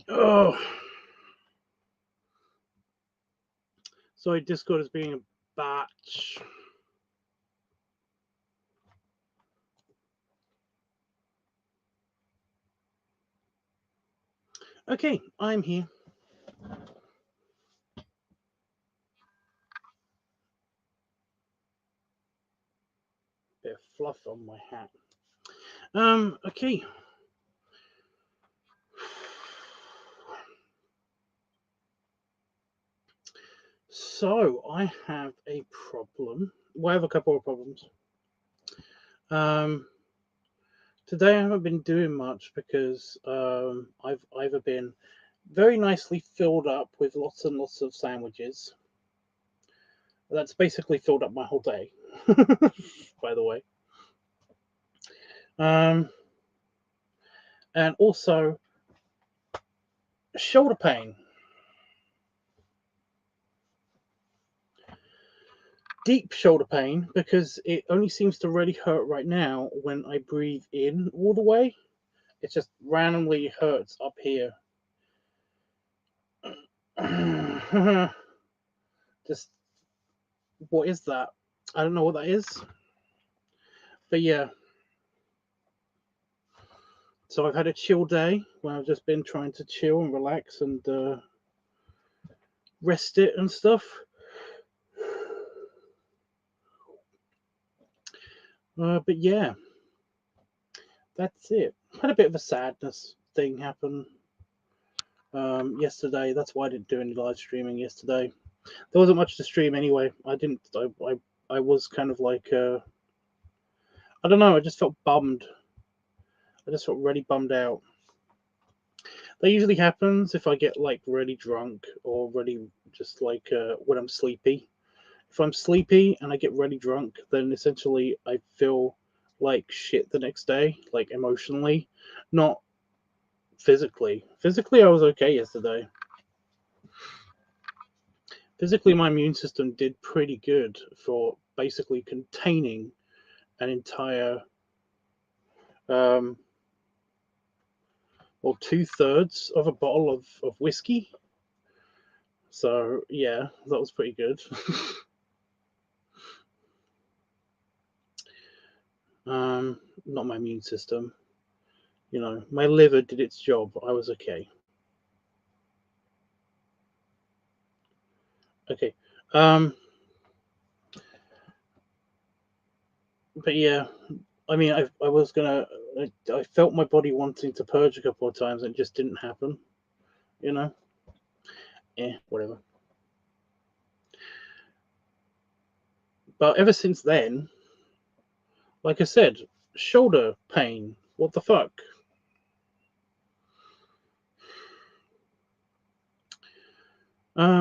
Oh, sorry, Discord is being a batch. Okay, I'm here. Bit of fluff on my hat. Okay. So I have a problem. Well, I have a couple of problems. Today I haven't been doing much because I've either been very nicely filled up with lots and lots of sandwiches. That's basically filled up my whole day, by the way. And also shoulder pain. Deep shoulder pain because it only seems to really hurt right now when I breathe in all the way. It just randomly hurts up here. Just what is that? I don't know what that is. But yeah. So I've had a chill day where I've just been trying to chill and relax and rest it and stuff. But yeah, that's it. Had a bit of a sadness thing happen yesterday. That's why I didn't do any live streaming yesterday. There wasn't much to stream anyway. I was kind of like I don't know. I just felt bummed. I just felt really bummed out. That usually happens if I get like really drunk or really just like when I'm sleepy. If I'm sleepy and I get really drunk, then essentially I feel like shit the next day, like emotionally, not physically. Physically, I was okay yesterday. Physically, my immune system did pretty good for basically containing an entire, um, well, 2/3 of a bottle of whiskey. So, yeah, that was pretty good. Not my immune system. You know, my liver did its job. I was okay. Okay. Um, but yeah, I mean, I was gonna. I felt my body wanting to purge a couple of times, and it just didn't happen. You know, whatever. But ever since then, like I said, shoulder pain. What the fuck?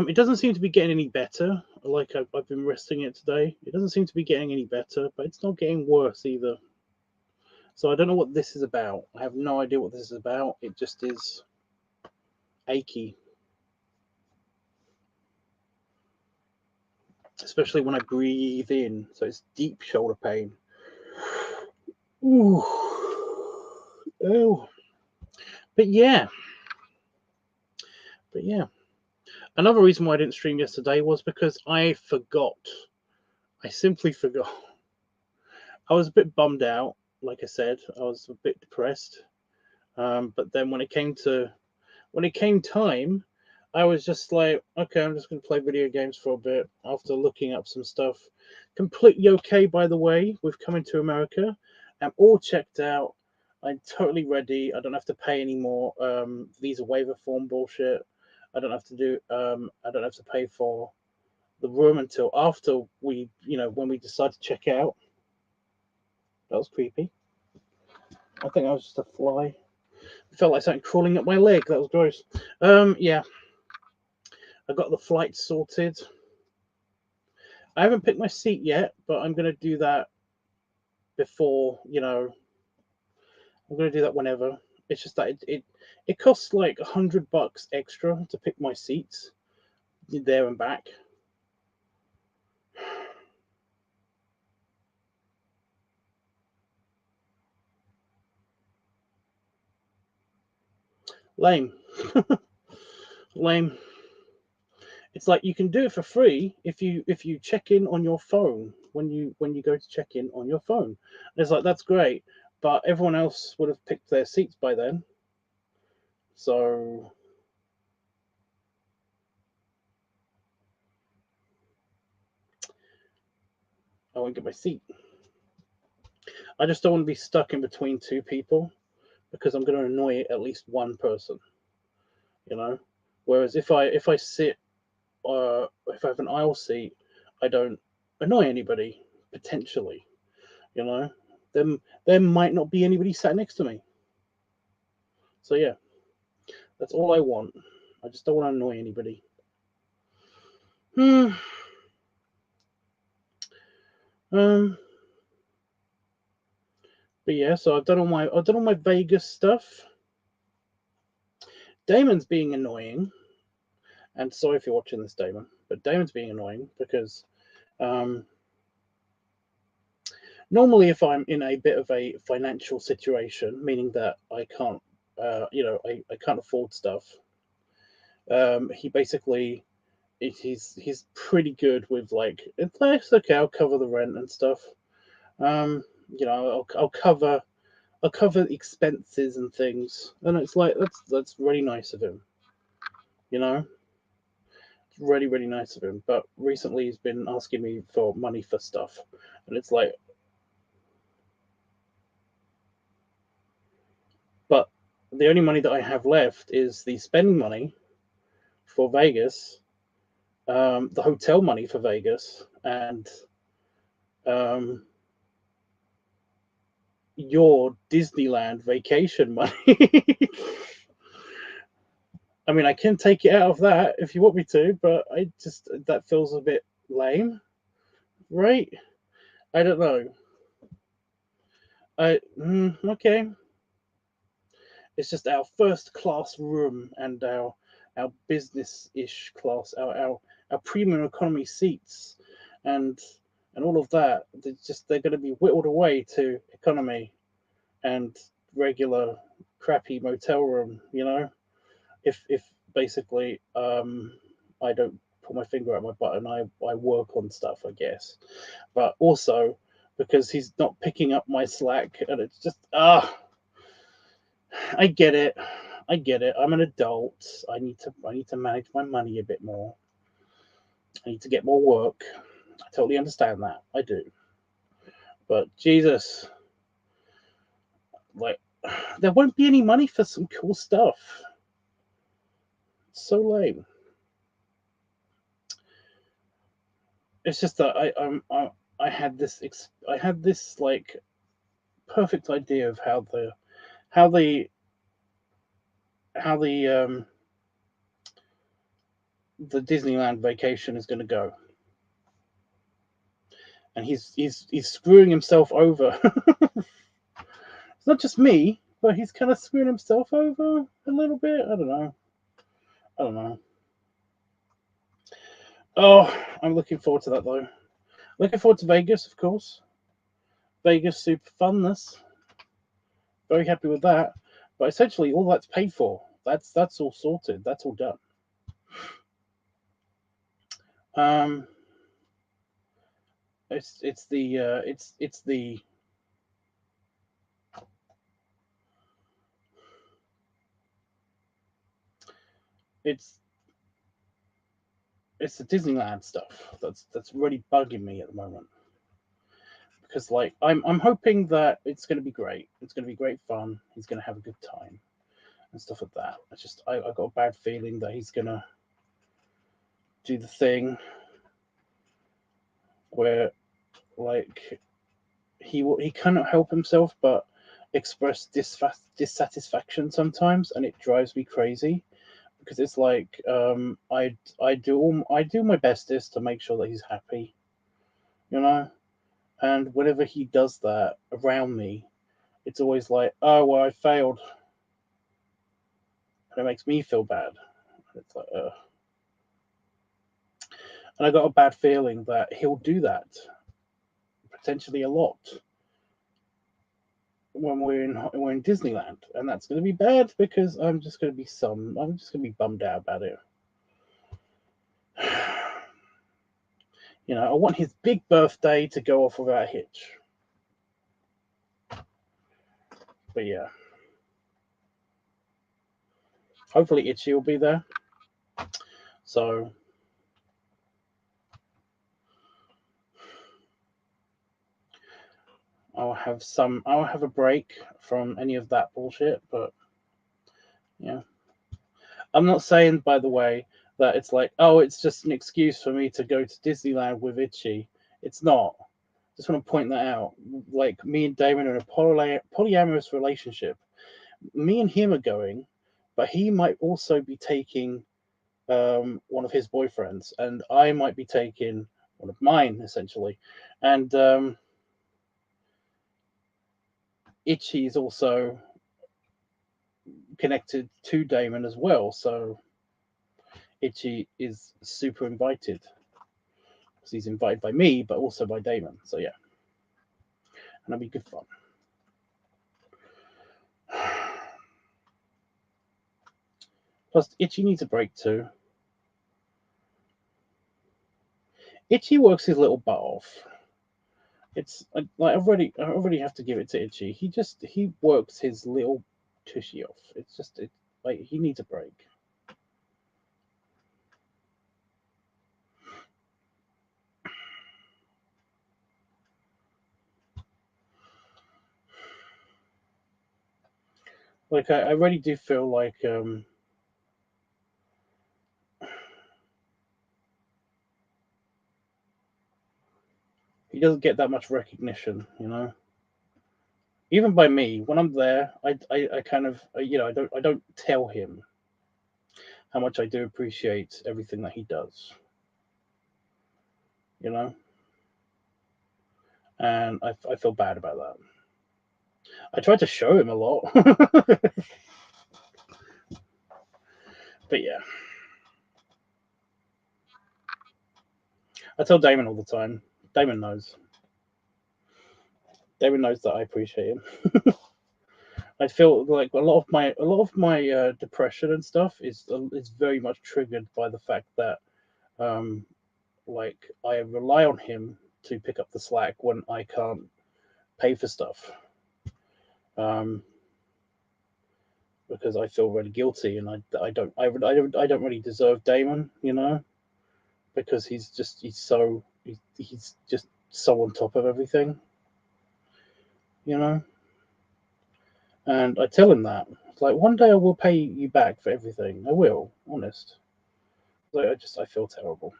It doesn't seem to be getting any better. Like I've been resting it today. It doesn't seem to be getting any better, but it's not getting worse either. So I don't know what this is about. I have no idea what this is about. It just is achy, especially when I breathe in. So it's deep shoulder pain. Ooh. Oh. But yeah. But yeah. Another reason why I didn't stream yesterday was because I forgot. I simply forgot. I was a bit bummed out. Like I said, I was a bit depressed. But then when it came time, I was just like, okay, I'm just going to play video games for a bit after looking up some stuff. Completely okay, by the way, with coming to America. I'm all checked out. I'm totally ready. I don't have to pay any more visa waiver form bullshit. I don't have to do. I don't have to pay for the room until after we, when we decide to check out. That was creepy. I think I was just a fly. It felt like something crawling up my leg. That was gross. Yeah. I got the flight sorted. I haven't picked my seat yet, but I'm gonna do that before. I'm gonna do that whenever. It's just that it costs like $100 extra to pick my seats there and back. Lame. Lame. It's like you can do it for free if you check in on your phone when you go to check in on your phone. And it's like that's great, but everyone else would have picked their seats by then. So I won't get my seat. I just don't want to be stuck in between two people because I'm going to annoy at least one person, you know. Whereas if I sit, if I have an aisle seat, I don't annoy anybody potentially, you know. There might not be anybody sat next to me. So yeah, that's all I want. I just don't want to annoy anybody. Um, but yeah, so I've done all my Vegas stuff. Damon's being annoying, and sorry if you're watching this, Damon, but Damon's being annoying because normally if I'm in a bit of a financial situation, meaning that I can't, I can't afford stuff, he basically he's pretty good with like it's okay, I'll cover the rent and stuff. I'll cover expenses and things, and it's like that's really nice of him, you know. It's really really nice of him. But recently he's been asking me for money for stuff, and it's like, but the only money that I have left is the spending money for Vegas, the hotel money for Vegas, and um, your Disneyland vacation money. I mean, I can take it out of that if you want me to, but I just that feels a bit lame, right? I don't know. Okay. It's just our first class room and our business ish class, our premium economy seats, and all of that. They're going to be whittled away to economy and regular crappy motel room. You know, if basically I don't put my finger out my butt and I work on stuff, I guess, but also because he's not picking up my slack and it's just I get it. I get it. I'm an adult. I need to manage my money a bit more. I need to get more work. I totally understand that. I do. But Jesus, like there won't be any money for some cool stuff. It's so lame. It's just that I had this like perfect idea of how the how the Disneyland vacation is going to go, and he's screwing himself over. It's not just me, but he's kind of screwing himself over a little bit. I don't know. I don't know. Oh, I'm looking forward to that though. Looking forward to Vegas, of course. Vegas super funness. Very happy with that. But essentially, all that's paid for. That's all sorted. That's all done. Um, it's the it's the it's it's the Disneyland stuff that's really bugging me at the moment. Because like I'm hoping that it's going to be great. It's going to be great fun. He's going to have a good time and stuff like that. It's just I got a bad feeling that he's going to do the thing where like he cannot help himself but express dissatisfaction sometimes, and it drives me crazy because it's like I do my bestest to make sure that he's happy, you know. And whenever he does that around me, it's always like, oh well, I failed, and it makes me feel bad. It's like, and I got a bad feeling that he'll do that potentially a lot. when we're in Disneyland, and that's going to be bad because I'm just going to be bummed out about it. You know, I want his big birthday to go off without a hitch. But yeah, hopefully Itchy will be there. So I'll have a break from any of that bullshit. But yeah, I'm not saying, by the way, that it's like, oh, it's just an excuse for me to go to Disneyland with Itchy. It's not. Just want to point that out. Like, me and Damon are in a polyamorous relationship. Me and him are going, but he might also be taking one of his boyfriends, and I might be taking one of mine, essentially. And Itchy is also connected to Damon as well, so Itchy is super invited. Because he's invited by me, but also by Damon. So yeah, and it'll be good fun. Plus, Itchy needs a break too. Itchy works his little butt off. It's like I already have to give it to Itchy. He works his little tushy off. It's just like he needs a break. Like I really do feel like he doesn't get that much recognition, you know. Even by me, when I'm there, I kind of I don't tell him how much I do appreciate everything that he does, you know, and I feel bad about that. I tried to show him a lot, but yeah, I tell Damon all the time. Damon knows. Damon knows that I appreciate him. I feel like a lot of my depression and stuff is very much triggered by the fact that um, like I rely on him to pick up the slack when I can't pay for stuff. Because I feel really guilty, and I don't really deserve Damon, you know, because he's just so on top of everything, you know. And I tell him that it's like one day I will pay you back for everything. I will, honest. Like I feel terrible.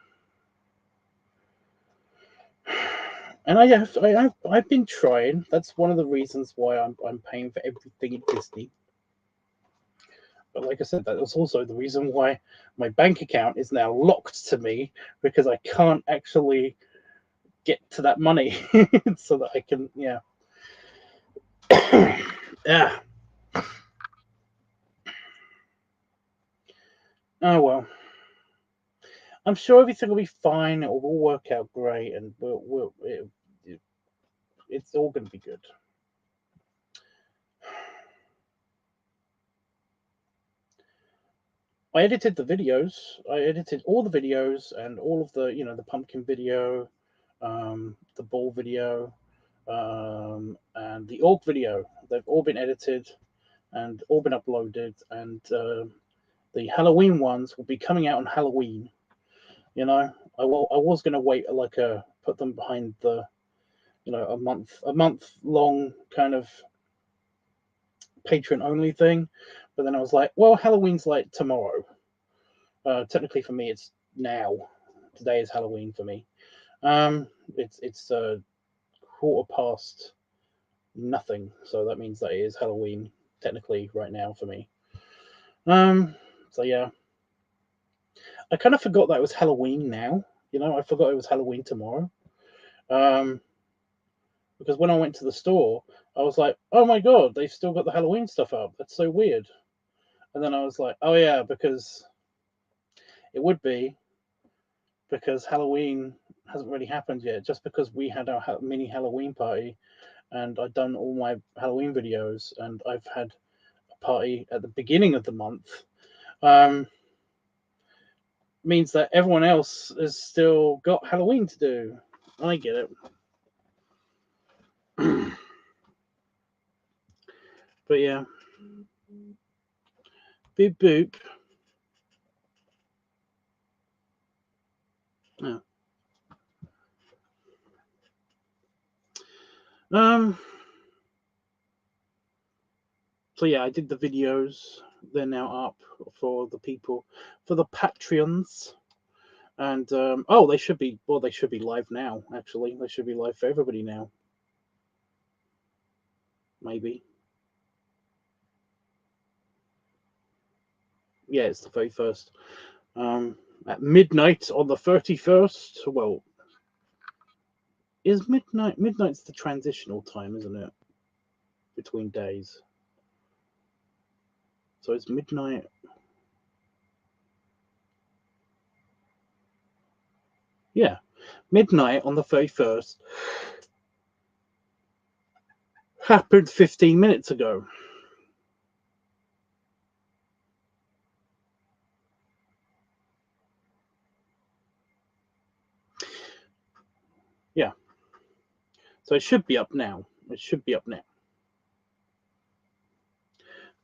And I've been trying. That's one of the reasons why I'm paying for everything at Disney. But like I said, that was also the reason why my bank account is now locked to me, because I can't actually get to that money so that I can, yeah. Yeah. Oh well. I'm sure everything will be fine. It will all work out great, and it's all going to be good. I edited the videos. I edited all the videos and all of the, the pumpkin video, the ball video, and the orc video. They've all been edited and all been uploaded, and the Halloween ones will be coming out on Halloween. You know, I was going to wait put them behind the, a month long kind of patron only thing, but then I was like, well, Halloween's like tomorrow. Technically for me, it's now. Today is Halloween for me. It's 1:15, so that means that it is Halloween technically right now for me. So yeah, I kind of forgot that it was Halloween now. You know, I forgot it was Halloween tomorrow. Because when I went to the store, I was like, oh my god, they've still got the Halloween stuff up. That's so weird. And then I was like, oh yeah, because it would be, because Halloween hasn't really happened yet. Just because we had our mini Halloween party, and I've done all my Halloween videos, and I've had a party at the beginning of the month, means that everyone else has still got Halloween to do. I get it. But yeah. Beep boop. Yeah. So yeah, I did the videos. They're now up for the people, for the Patreons. And oh, they should be live now, actually. They should be live for everybody now. Maybe. Yeah, it's the 31st. At midnight on the 31st. Well, is midnight's the transitional time, isn't it? Between days. So it's midnight. Yeah. Midnight on the 31st happened 15 minutes ago. Yeah. So it should be up now. It should be up now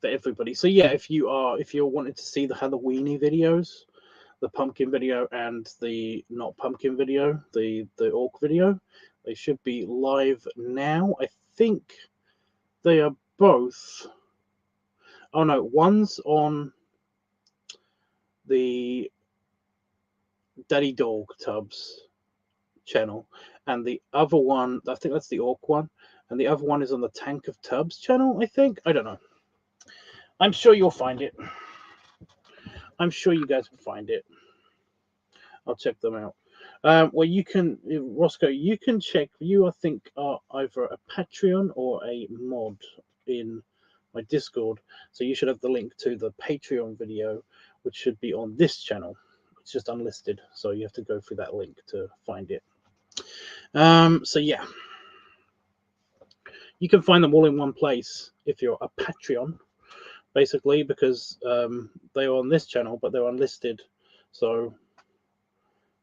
for everybody. So yeah, if you're wanting to see the Halloweeny videos, the pumpkin video and the not pumpkin video, the orc video, they should be live now. I think they are both. Oh no, one's on the Daddy Dog Tubbs channel, and the other one, I think that's the orc one, and the other one is on the Tank of Tubbs channel. I think, I don't know. I'm sure you'll find it. I'm sure you guys will find it. I'll check them out. Well, you can, Roscoe, you can check. You, I think, are either a Patreon or a mod in my Discord. So you should have the link to the Patreon video, which should be on this channel. It's just unlisted, so you have to go through that link to find it. So yeah, you can find them all in one place if you're a Patreon, basically, because they are on this channel, but they're unlisted. So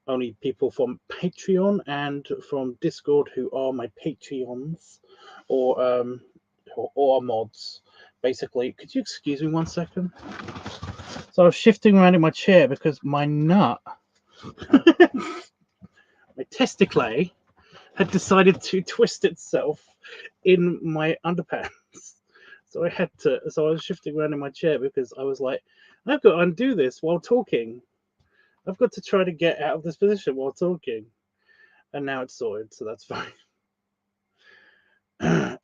only people from Patreon and from Discord who are my Patreons or mods. Basically, could you excuse me 1 second? So I was shifting around in my chair because my nut, my testicle, had decided to twist itself in my underpants. So I was shifting around in my chair because I was like, I've got to undo this while talking. I've got to try to get out of this position while talking. And now it's sorted, so that's fine.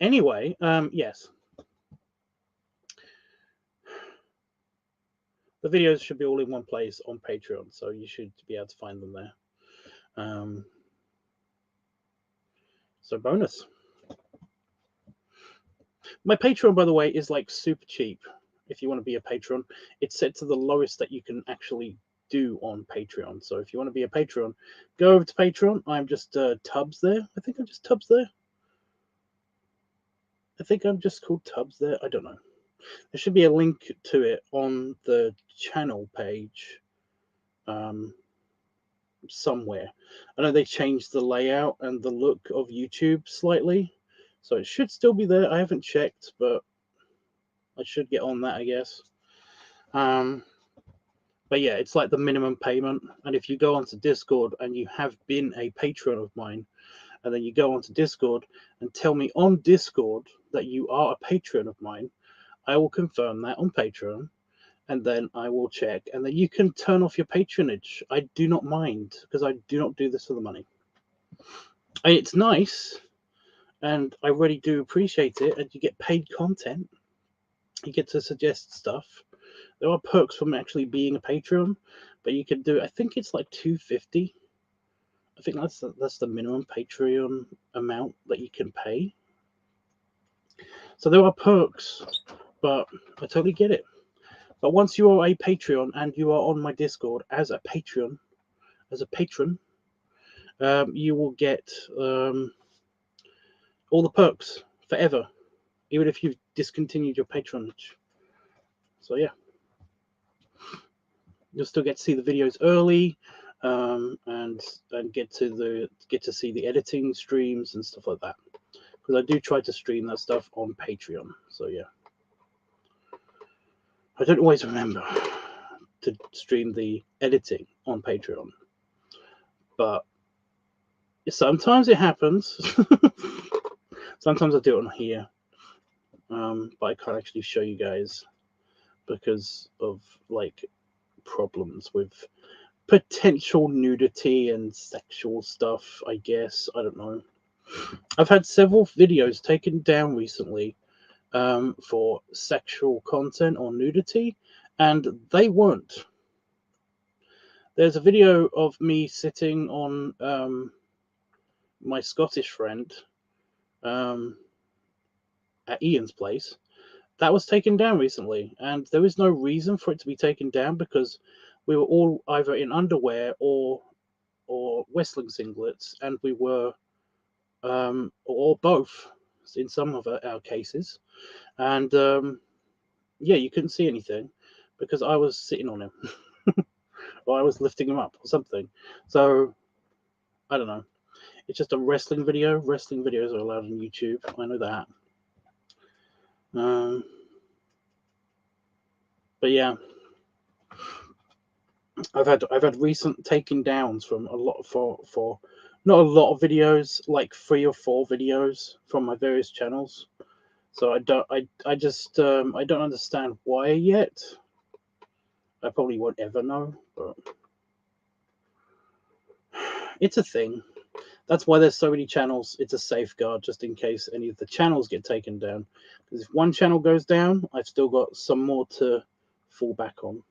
Anyway, yes. The videos should be all in one place on Patreon, so you should be able to find them there. So bonus. My Patreon, by the way, is like super cheap. If you want to be a patron, it's set to the lowest that you can actually do on Patreon. So if you want to be a patron, go over to Patreon. I'm just Tubbs there. I think I'm just Tubbs there. I think I'm just called Tubbs there. I don't know. There should be a link to it on the channel page somewhere. I know they changed the layout and the look of YouTube slightly, so it should still be there. I haven't checked, but I should get on that, I guess. But yeah, it's like the minimum payment. And if you go onto Discord and you have been a patron of mine, and then you go onto Discord and tell me on Discord that you are a patron of mine, I will confirm that on Patreon, and then I will check, and then you can turn off your patronage. I do not mind, because I do not do this for the money. It's nice, and I really do appreciate it, and you get paid content. You get to suggest stuff. There are perks from actually being a patron, but you can do, I think it's like $2.50. I think that's the minimum Patreon amount that you can pay. So there are perks, but I totally get it. But once you are a Patreon and you are on my Discord as a patron, you will get all the perks forever, even if you've discontinued your patronage. So yeah, you'll still get to see the videos early, and get to see the editing streams and stuff like that. Because I do try to stream that stuff on Patreon. So yeah, I don't always remember to stream the editing on Patreon, but sometimes it happens. Sometimes I do it on here, but I can't actually show you guys because of like problems with potential nudity and sexual stuff, I guess. I don't know. I've had several videos taken down recently for sexual content or nudity, and they weren't. There's a video of me sitting on my Scottish friend at Ian's place. That was taken down recently, and there is no reason for it to be taken down because we were all either in underwear or wrestling singlets, and we were or both in some of our cases, and yeah, you couldn't see anything because I was sitting on him or I was lifting him up or something. So I don't know. It's just a wrestling video. Wrestling videos are allowed on YouTube. I know that. But yeah, I've had recent taking downs from a lot for not a lot of videos, like 3 or 4 videos from my various channels. So I don't understand why yet. I probably won't ever know, but it's a thing. That's why there's so many channels. It's a safeguard just in case any of the channels get taken down. Because if one channel goes down, I've still got some more to fall back on.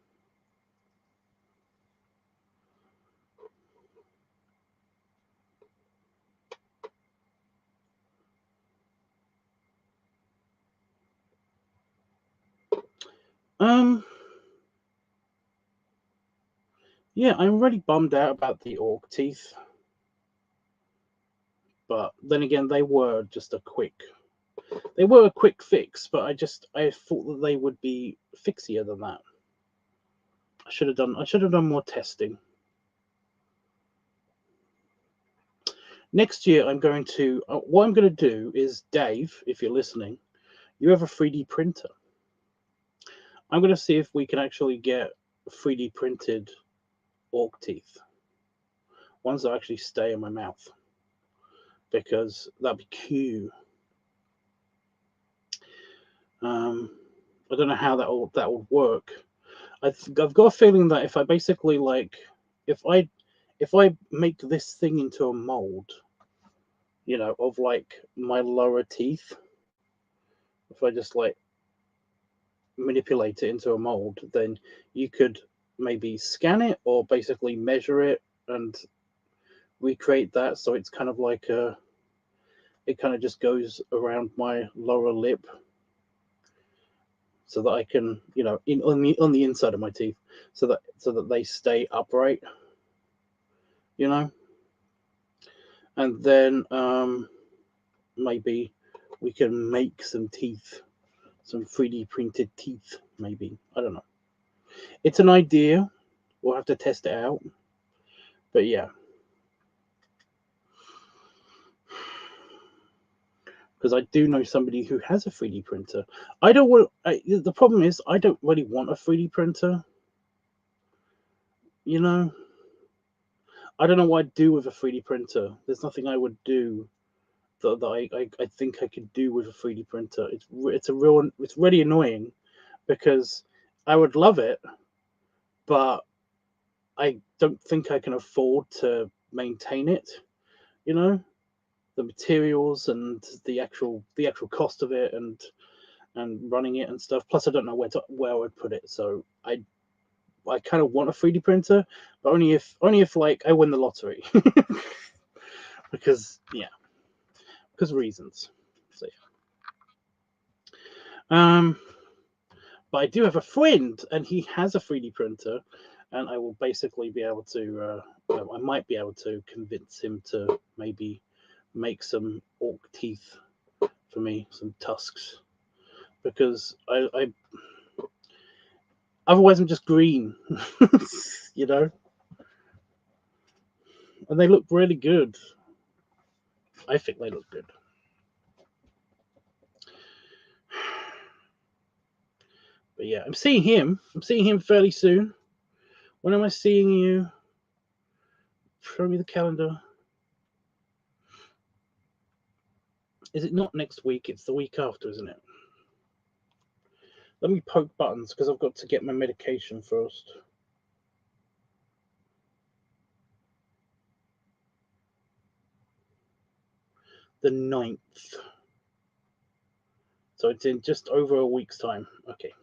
Yeah, I'm really bummed out about the orc teeth. But then again, they were a quick fix, but I thought that they would be fixier than that. I should have done more testing. Next year, I'm going to what I'm going to do is, Dave, if you're listening, you have a 3D printer. I'm going to see if we can actually get 3D printed orc teeth, ones that actually stay in my mouth, because that'd be cute. I don't know how that would work. I've got a feeling that if I basically if I make this thing into a mold, of like my lower teeth, if I just like manipulate it into a mold, then you could maybe scan it or basically measure it and recreate that. So it's kind of like it kind of just goes around my lower lip, so that I can, on the inside of my teeth, so that they stay upright, and then maybe we can make some teeth, some 3D printed teeth, maybe. I don't know. It's an idea. We'll have to test it out. But yeah. Because I do know somebody who has a 3D printer. The problem is, I don't really want a 3D printer. I don't know what I'd do with a 3D printer. There's nothing I would do that I think I could do with a 3D printer. It's really annoying because I would love it, but I don't think I can afford to maintain it. The materials and the actual cost of it and running it and stuff. Plus, I don't know where I would put it. So I kind of want a 3D printer, but only if like I win the lottery, because of reasons. So yeah. But I do have a friend, and he has a 3D printer, and I will basically be able to. I might be able to convince him to maybe make some orc teeth for me, some tusks, because I otherwise I'm just green, you know. And they look really good. I think they look good. But yeah, I'm seeing him. I'm seeing him fairly soon. When am I seeing you? Show me the calendar. Is it not next week? It's the week after, isn't it? Let me poke buttons because I've got to get my medication first. The 9th. So it's in just over a week's time. Okay.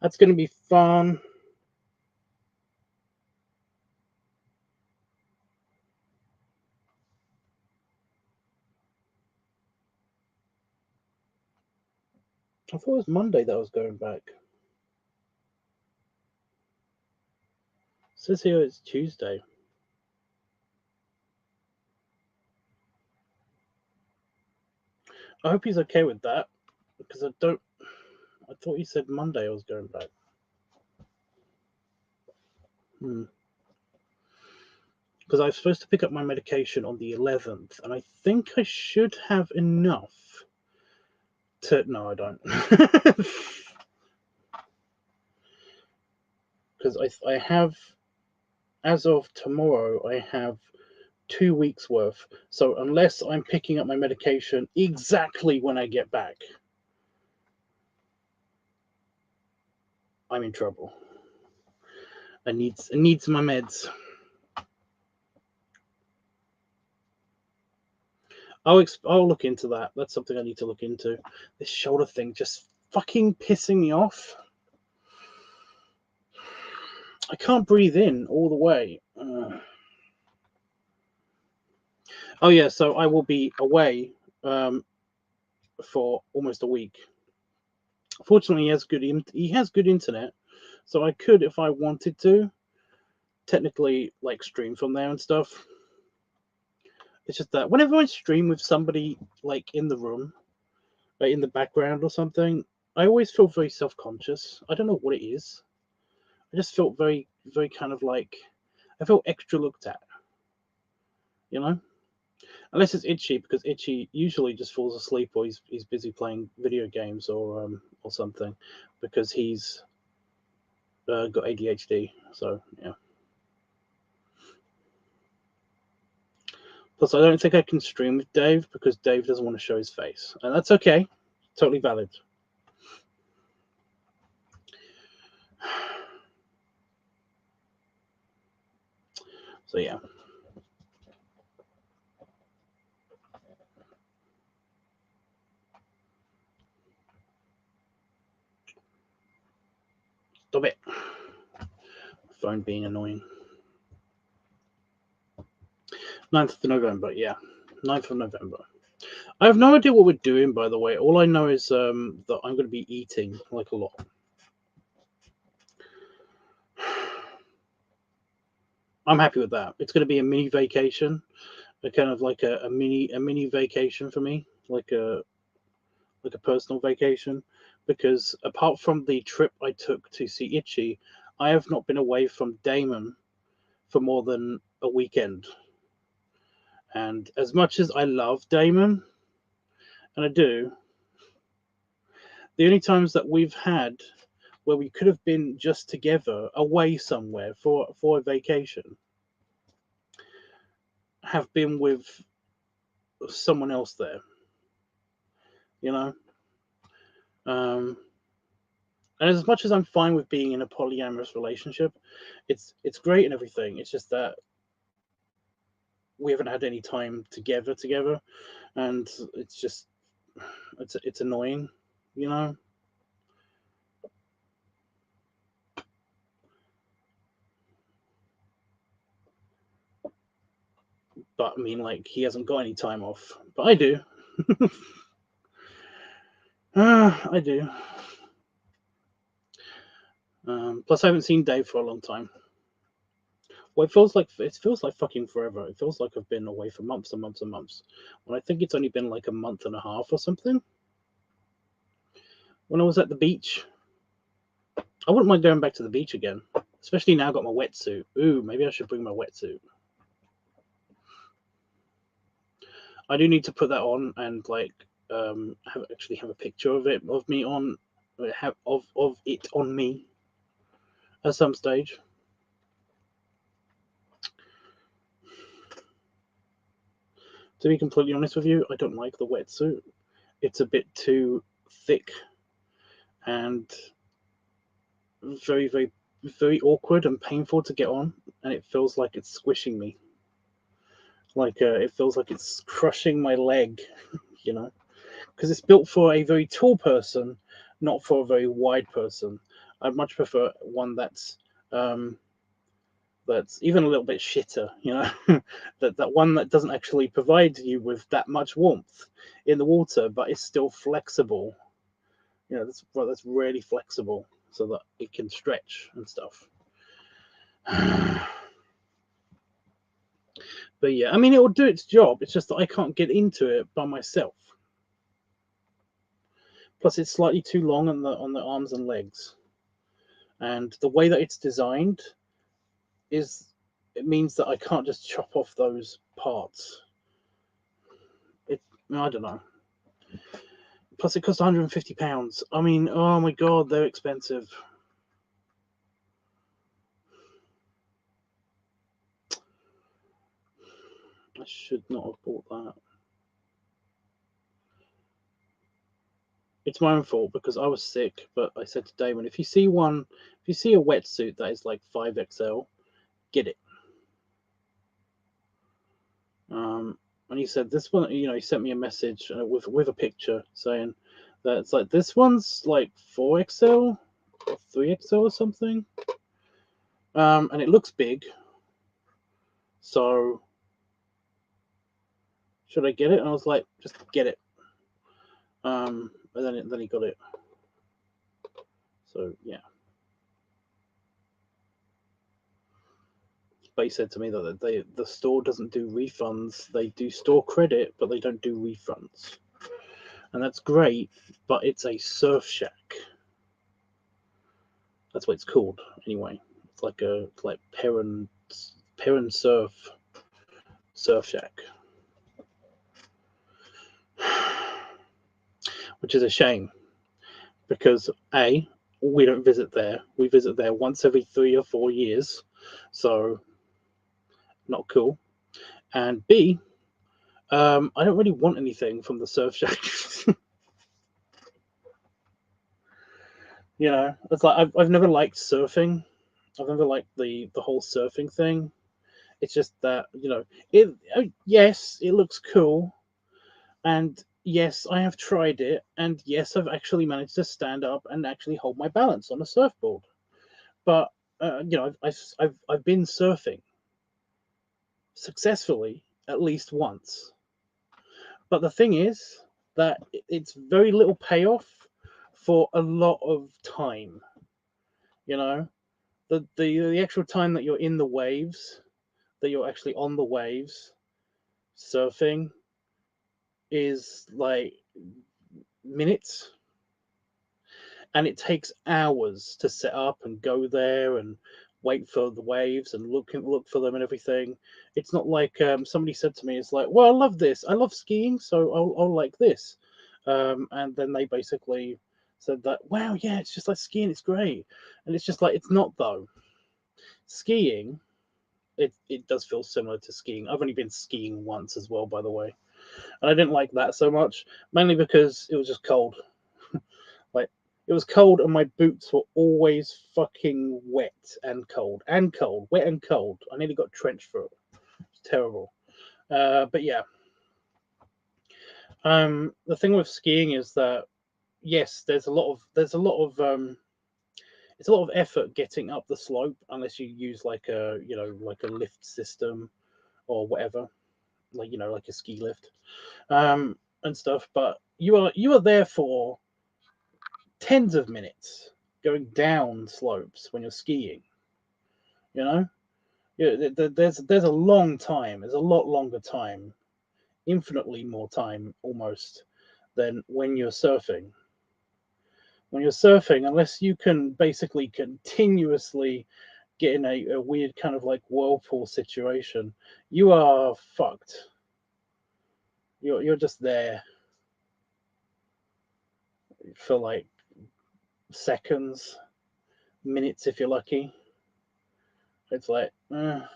That's going to be fun. I thought it was Monday that I was going back. It says here it's Tuesday. I hope he's okay with that, because I thought he said Monday I was going back. Because I was supposed to pick up my medication on the 11th, and I think I should have enough to... No, I don't. Because I have, as of tomorrow, I have 2 weeks worth. So unless I'm picking up my medication exactly when I get back, I'm in trouble. I need my meds. I'll look into that. That's something I need to look into. This shoulder thing just fucking pissing me off. I can't breathe in all the way. Oh yeah, so I will be away for almost a week. Fortunately, he has good internet, so I could, if I wanted to, technically like stream from there and stuff. It's just that whenever I stream with somebody like in the room, like in the background or something, I always feel very self-conscious. I don't know what it is. I just felt very, very kind of like I felt extra looked at, you know. Unless it's Itchy, because Itchy usually just falls asleep or he's busy playing video games or something, because he's got ADHD. So yeah. Plus, I don't think I can stream with Dave because Dave doesn't want to show his face, and that's okay. Totally valid. So yeah. Stop it. Phone being annoying. 9th of November, yeah. 9th of November. I have no idea what we're doing, by the way. All I know is that I'm going to be eating like a lot. I'm happy with that. It's going to be a mini vacation, a kind of like a mini vacation for me, like a personal vacation, because apart from the trip I took to see Itchy, I have not been away from Damon for more than a weekend. And as much as I love Damon, and I do, the only times that we've had where we could have been just together away somewhere for a vacation have been with someone else there, you know. And as much as I'm fine with being in a polyamorous relationship, it's great and everything. It's just that we haven't had any time together, and it's just it's annoying, you know. But I mean, like, he hasn't got any time off, but I do. I do. Plus, I haven't seen Dave for a long time. Well, it feels like fucking forever. It feels like I've been away for months and months and months. When I think it's only been like a month and a half or something. When I was at the beach, I wouldn't mind going back to the beach again, especially now I've got my wetsuit. Ooh, maybe I should bring my wetsuit. I do need to put that on and like have a picture of it of me on of it on me at some stage. To be completely honest with you, I don't like the wetsuit. It's a bit too thick and very, very, very awkward and painful to get on, and it feels like it's squishing me. Like it feels like it's crushing my leg, you know, because it's built for a very tall person, not for a very wide person. I'd much prefer one that's even a little bit shitter, you know, that one that doesn't actually provide you with that much warmth in the water, but is still flexible. You know, that's really flexible so that it can stretch and stuff. But yeah, I mean, it will do its job. It's just that I can't get into it by myself. Plus, it's slightly too long on the arms and legs, and the way that it's designed it means that I can't just chop off those parts. I don't know. Plus, it costs £150. I mean, oh my god, they're expensive. I should not have bought that. It's my own fault because I was sick. But I said to Damon, if you see a wetsuit that is like 5XL, get it. And he said this one, you know, he sent me a message with a picture saying that it's like this one's like 4XL or 3XL or something. And it looks big. So should I get it? And I was like, just get it. And then he got it. So yeah. But he said to me that the store doesn't do refunds. They do store credit, but they don't do refunds. And that's great, but it's a surf shack. That's what it's called, anyway. It's like parent surf shack, which is a shame because we don't visit there. We visit there once every 3 or 4 years, so not cool. And B, I don't really want anything from the surf shack. You know, it's like I've never liked surfing. I've never liked the whole surfing thing. It's just that, you know, yes, it looks cool, and yes, I have tried it, and yes, I've actually managed to stand up and actually hold my balance on a surfboard. But you know, I've been surfing successfully at least once. But the thing is that it's very little payoff for a lot of time. You know, the actual time that you're in the waves, that you're actually on the waves surfing, is like minutes, and it takes hours to set up and go there and wait for the waves and look for them and everything. It's not like somebody said to me, it's like, well, I love this, I love skiing, so I'll like this. And then they basically said that, wow, yeah, it's just like skiing, it's great. And it's just like, it's not though. Skiing, it does feel similar to skiing. I've only been skiing once as well, by the way, and I didn't like that so much, mainly because it was just cold. Like, it was cold, and my boots were always fucking wet and cold, wet and cold. I nearly got trench foot. It's terrible. But yeah, the thing with skiing is that yes, there's a lot of it's a lot of effort getting up the slope unless you use like a lift system or whatever, like, you know, like a ski lift, and stuff. But you are there for tens of minutes going down slopes when you're skiing. You know, there's a long time. There's a lot longer time, infinitely more time almost than when you're surfing. When you're surfing, unless you can basically continuously get in a weird kind of like whirlpool situation, you are fucked. You're just there for like seconds, minutes if you're lucky. It's like, so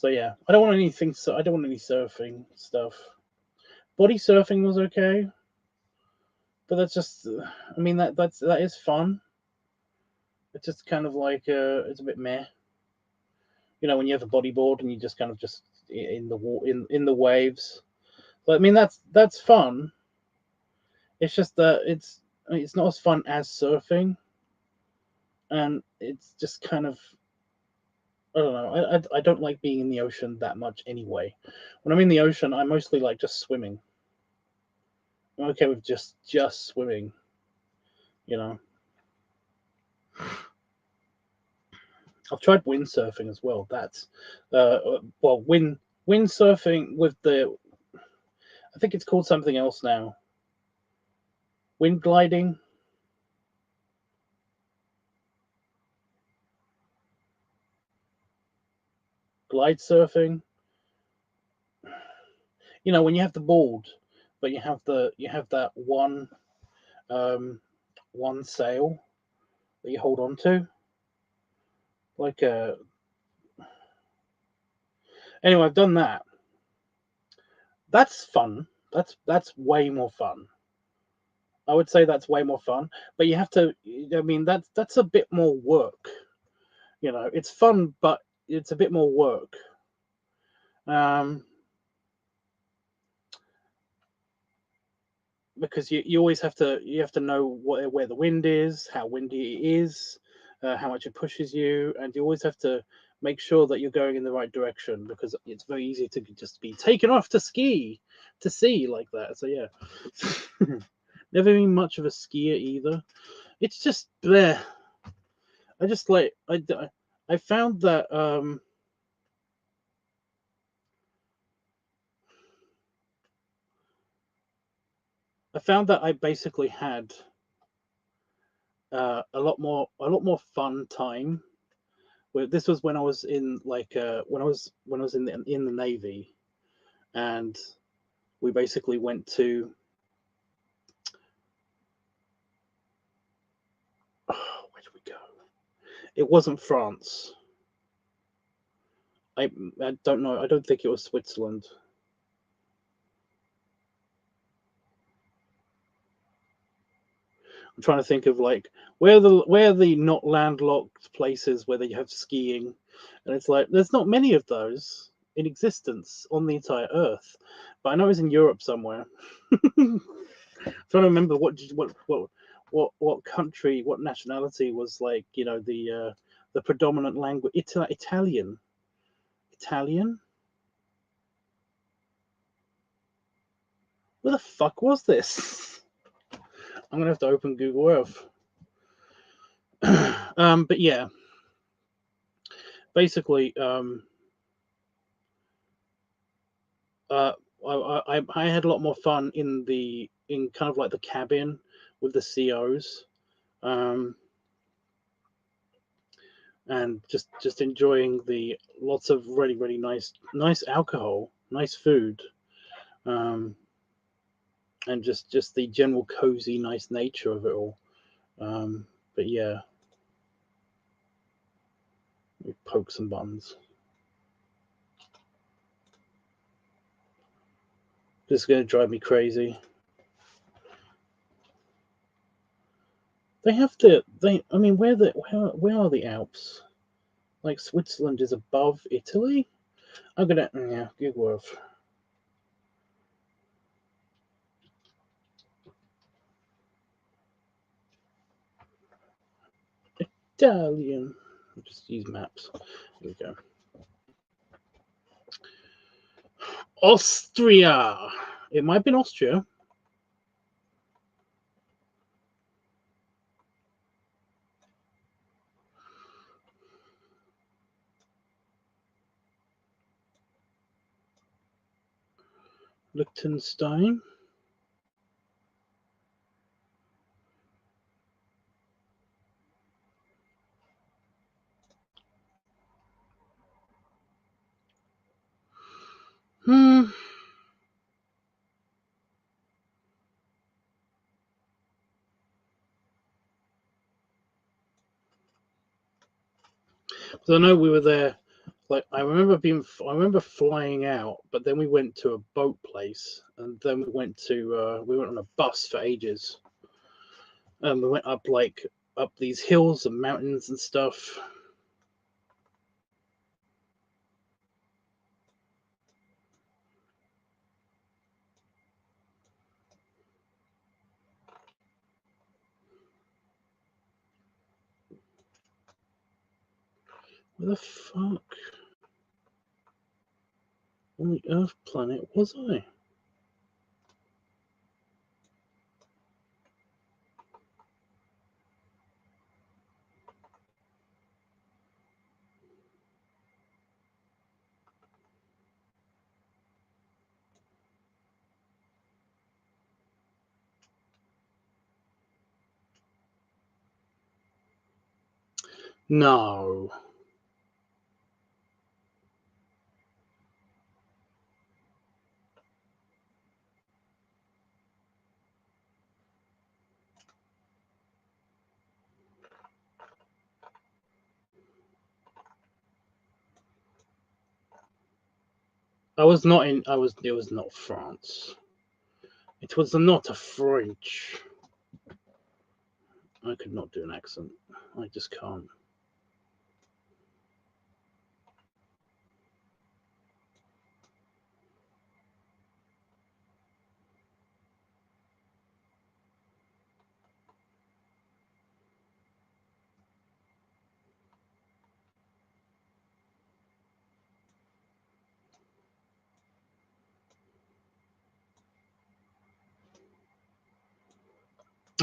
yeah, I don't want anything. So I don't want any surfing stuff. Body surfing was okay, but that's just. I mean that is fun. It's just kind of like it's a bit meh. You know, when you have a bodyboard and you just kind of just in the waves. But I mean that's fun. It's just that it's not as fun as surfing, and it's just kind of I don't know. I don't like being in the ocean that much anyway. When I'm in the ocean, I mostly like just swimming. I'm okay with just swimming. You know. I've tried windsurfing as well. That's well, windsurfing with the. I think it's called something else now. Wind gliding. Glide surfing. You know, when you have the board, but you have that one sail that you hold on to, like anyway, I've done that. That's fun. That's way more fun. I would say that's way more fun, but you have to. I mean, that's a bit more work. You know, it's fun, but it's a bit more work. Um, because you always have to know where the wind is, how windy it is, how much it pushes you, and you always have to make sure that you're going in the right direction because it's very easy to just be taken off to sea like that. So yeah, never been much of a skier either. It's just there. I just like I found that I basically had a lot more fun time. Well, this was when I was in like when I was in the Navy, and we basically went to where did we go? It wasn't France. I don't know. I don't think it was Switzerland. I'm trying to think of like where the not landlocked places where they have skiing, and it's like there's not many of those in existence on the entire Earth. But I know it's in Europe somewhere. I'm trying to remember what country, what nationality was like the predominant language. Italian. Italian. Where the fuck was this? I'm gonna have to open Google Earth. But yeah, basically, I had a lot more fun in kind of like the cabin with the COs, and just enjoying the lots of really nice alcohol, nice food, and just the general cozy nice nature of it all. But yeah, we poke some buttons. This is going to drive me crazy. They have to. I mean, where are the Alps? Like Switzerland is above Italy. I'm gonna Google Earth. Italian. I'll just use maps. Here we go. Austria. It might have been Austria. Liechtenstein. Hmm. So I know we were there. Like I remember flying out, but then we went to a boat place, and then we went on a bus for ages, and we went up up these hills and mountains and stuff. Where the fuck on the Earth planet was I? No. I was not in. I was. It was not France. It was not a French. I could not do an accent. I just can't.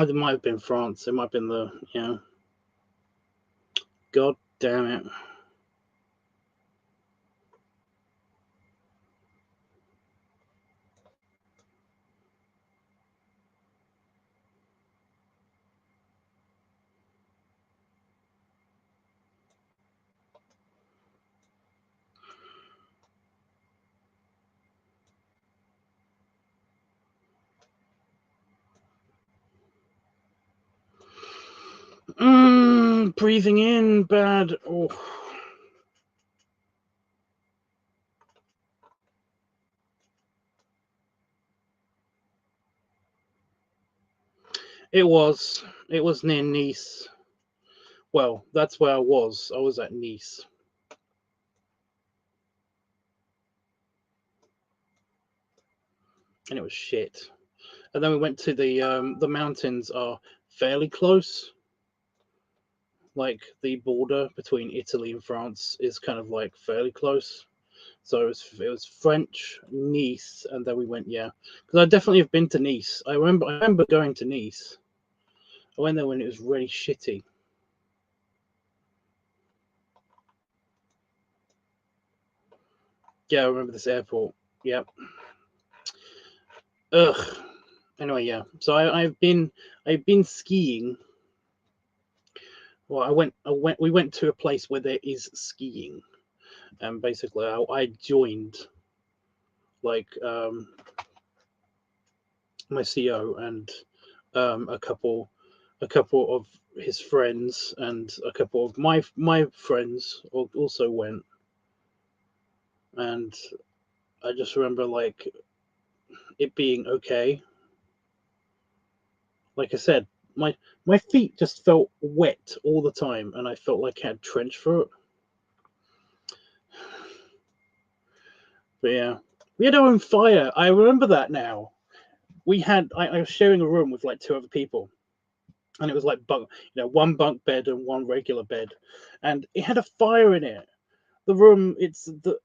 It might have been France. It might have been the. God damn it. Breathing in bad. Oh. It was. It was near Nice. Well, that's where I was. I was at Nice. And it was shit. And then we went to the mountains are fairly close. Like the border between Italy and France is kind of like fairly close. So it was French, Nice, and then we went, yeah. Because I definitely have been to Nice. I remember going to Nice. I went there when it was really shitty. Yeah, I remember this airport. Yep. Ugh. Anyway, yeah. So I've been skiing. Well, we went to a place where there is skiing, and basically I joined like my CO and a couple of his friends and a couple of my friends also went, and I just remember like it being okay. Like I said, my feet just felt wet all the time, and I felt like I had trench foot. But yeah, we had our own fire. I remember that now. I was sharing a room with like two other people, and it was like one bunk bed and one regular bed, and it had a fire in it. The room, the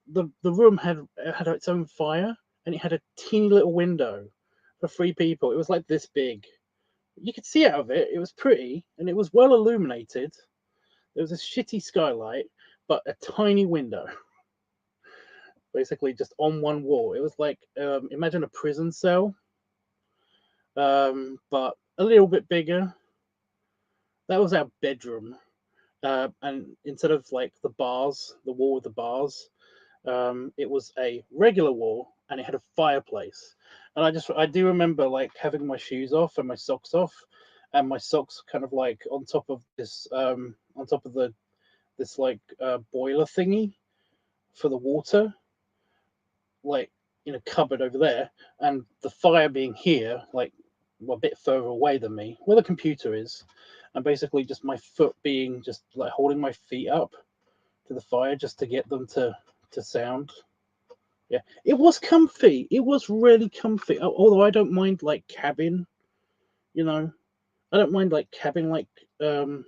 room had its own fire, and it had a teeny little window for three people. It was like this big. You could see out of it. It was pretty, and it was well illuminated. There was a shitty skylight, but a tiny window. basically just on one wall. It was like imagine a prison cell, but a little bit bigger. That was our bedroom. And instead of like the bars, the wall with the bars, it was a regular wall, and it had a fireplace. And I do remember like having my shoes off and my socks off, and my socks kind of like on top of this, on top of the this like boiler thingy for the water, like in a cupboard over there, and the fire being here, like a bit further away than me, where the computer is, and basically just my foot being just like holding my feet up to the fire just to get them to sound. Yeah, it was comfy. It was really comfy. Although I don't mind like cabin, you know, I don't mind like cabin like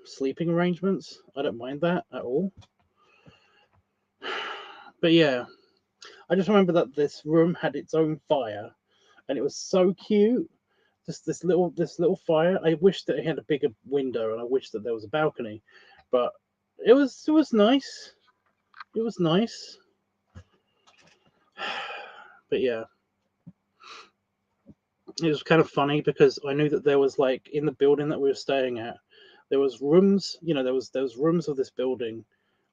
sleeping arrangements. I don't mind that at all. But yeah, I just remember that this room had its own fire, and it was so cute. Just this little fire. I wish that it had a bigger window, and I wish that there was a balcony, but it was nice. It was nice. But yeah, it was kind of funny because I knew that there was like in the building that we were staying at, there was rooms. There was rooms of this building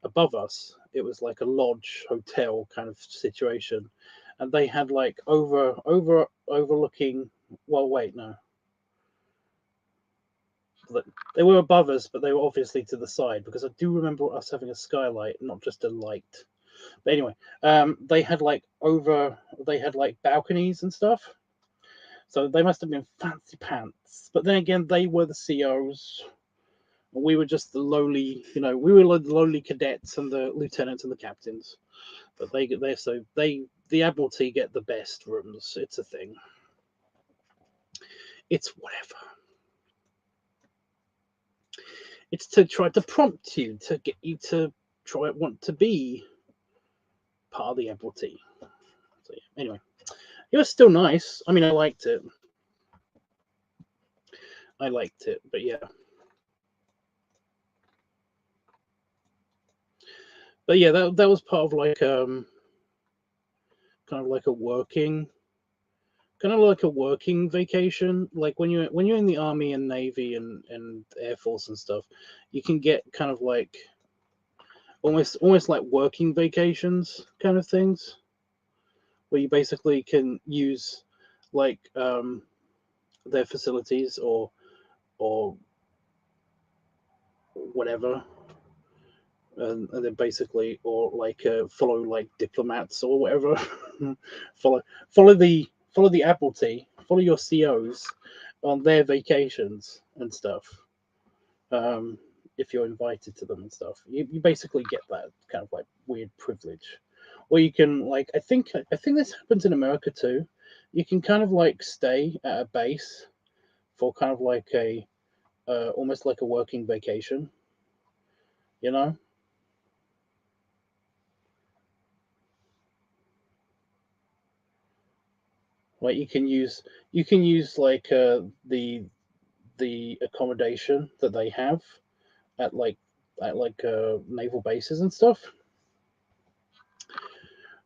above us. It was like a lodge hotel kind of situation, and they had like overlooking. Well, wait, no, they were above us, but they were obviously to the side because I do remember us having a skylight, not just a light. But anyway, they had like balconies and stuff. So they must have been fancy pants. But then again, they were the COs. We were just the lowly, we were like the lowly cadets and the lieutenants and the captains. But the Admiralty get the best rooms. It's a thing. It's whatever. It's to try to prompt you to get you to want to be part of the Admiralty. So yeah, anyway, it was still nice. I mean, I liked it. But yeah. But yeah, that was part of like kind of like a working vacation. Like when you're in the army and navy and air force and stuff, you can get kind of like almost like working vacations kind of things, where you basically can use like their facilities or whatever, and then basically or like follow like diplomats or whatever. follow follow the Admiralty, follow your COs on their vacations and stuff. If you're invited to them and stuff, you basically get that kind of like weird privilege. Or you can like I think this happens in America too. You can kind of like stay at a base for kind of like a almost like a working vacation, you know. Like you can use like the accommodation that they have at like naval bases and stuff,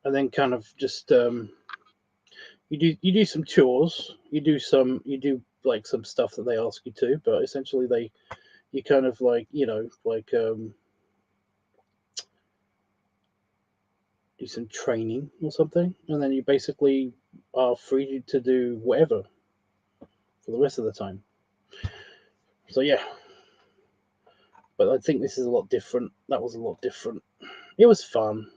and then kind of just you do some chores, you do like some stuff that they ask you to, but essentially you kind of like like do some training or something, and then you basically are free to do whatever for the rest of the time. So yeah, but I think this is a lot different. That was a lot different. It was fun.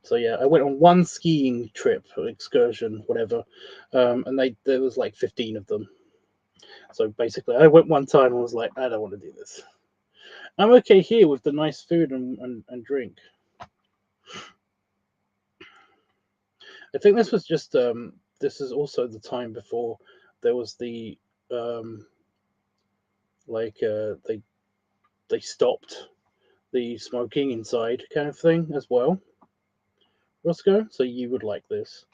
So yeah, I went on one skiing trip, or excursion, whatever, and there was like 15 of them. So basically, I went one time and was like, I don't want to do this. I'm okay here with the nice food and drink. I think this was just this is also the time before there was the um, like they stopped the smoking inside kind of thing as well, Roscoe. So you would like this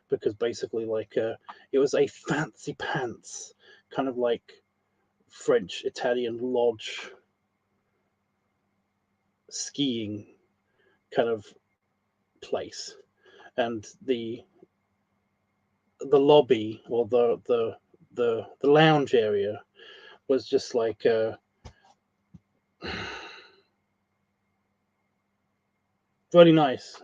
because basically like it was a fancy pants kind of like French Italian lodge skiing kind of place, and the lobby, or the lounge area, was just like really nice.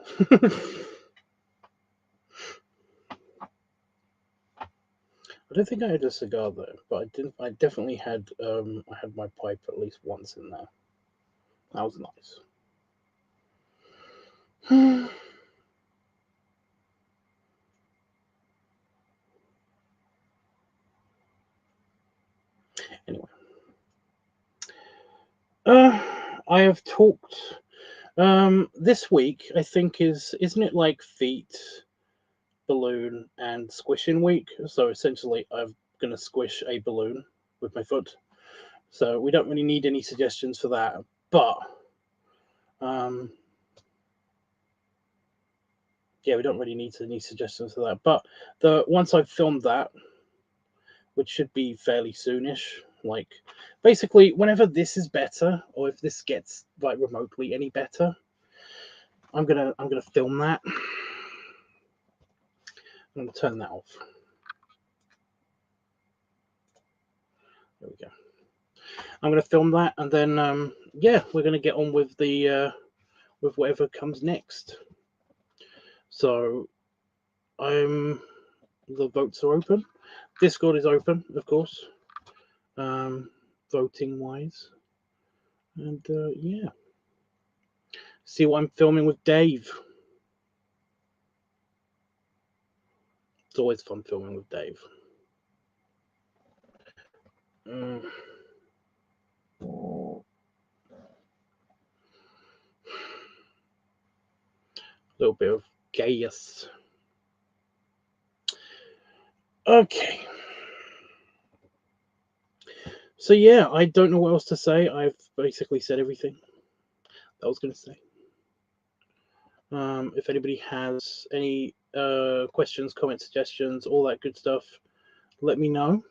I don't think I had a cigar though, but I didn't. I definitely had. I had my pipe at least once in there. That was nice. Anyway, I have talked. This week I think isn't it like feet, balloon, and squishing week? So essentially, I'm gonna squish a balloon with my foot. So we don't really need any suggestions for that, but um, yeah, we don't really need any suggestions for that. But once I've filmed that, which should be fairly soonish, like basically whenever this is better, or if this gets like remotely any better, I'm gonna film that. I'm gonna turn that off. There we go. I'm gonna film that, and then yeah, we're gonna get on with the with whatever comes next. So the votes are open. Discord is open, of course, voting wise, and yeah, see what I'm filming with Dave. It's always fun filming with Dave. A little bit of chaos. Okay. So yeah, I don't know what else to say. I've basically said everything that I was going to say. If anybody has any questions, comments, suggestions, all that good stuff, let me know.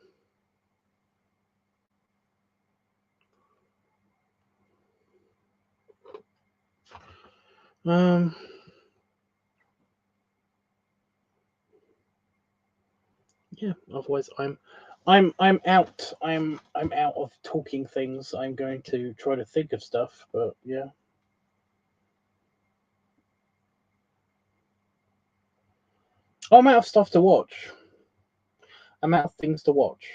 Yeah. Otherwise, I'm out. I'm out of talking things. I'm going to try to think of stuff, but yeah. Oh, I'm out of stuff to watch. I'm out of things to watch.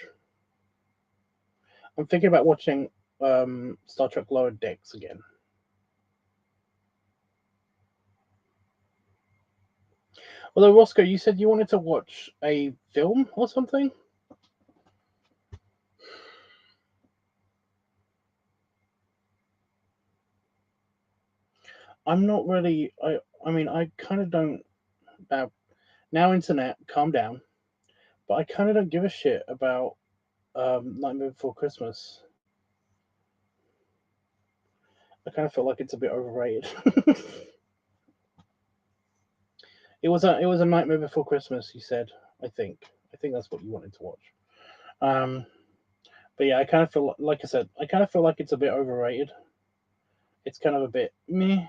I'm thinking about watching Star Trek Lower Decks again. Although, Roscoe, you said you wanted to watch a film or something? I'm not really. I mean, I kind of don't. Now, internet, calm down. But I kind of don't give a shit about Nightmare Before Christmas. I kind of feel like it's a bit overrated. It was a Nightmare Before Christmas. You said. I think that's what you wanted to watch. But yeah, I kind of feel like I said. I kind of feel like it's a bit overrated. It's kind of a bit meh.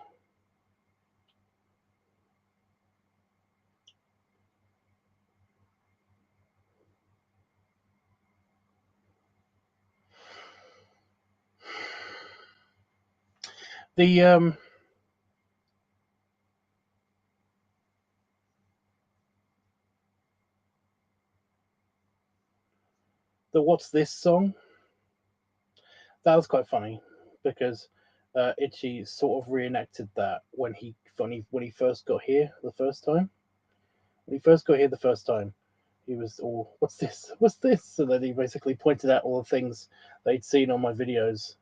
The What's This song? That was quite funny because Itchy sort of reenacted that when he first got here the first time. When he first got here the first time, he was all, "What's this? What's this?" And then he basically pointed out all the things they'd seen on my videos,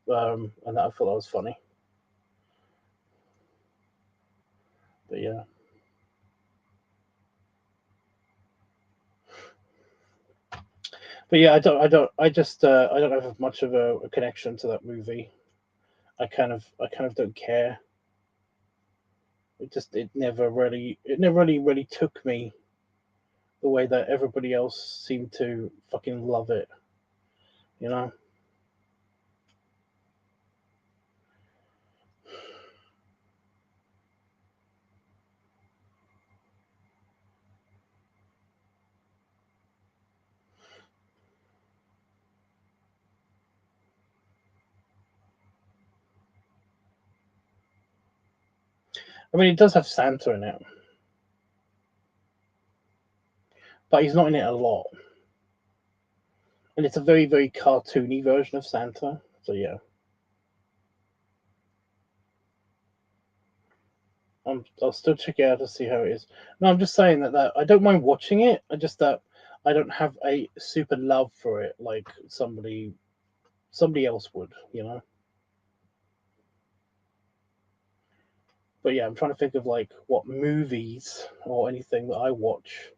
and that I thought that was funny. But yeah. But yeah, I don't have much of a connection to that movie. I kind of don't care. It never really took me the way that everybody else seemed to fucking love it, you know? I mean, it does have Santa in it, but he's not in it a lot. And it's a very, very cartoony version of Santa. So yeah. I'll still check it out to see how it is. No, I'm just saying that I don't mind watching it. I just that I don't have a super love for it like somebody else would, you know. But yeah, I'm trying to think of like what movies or anything that I watch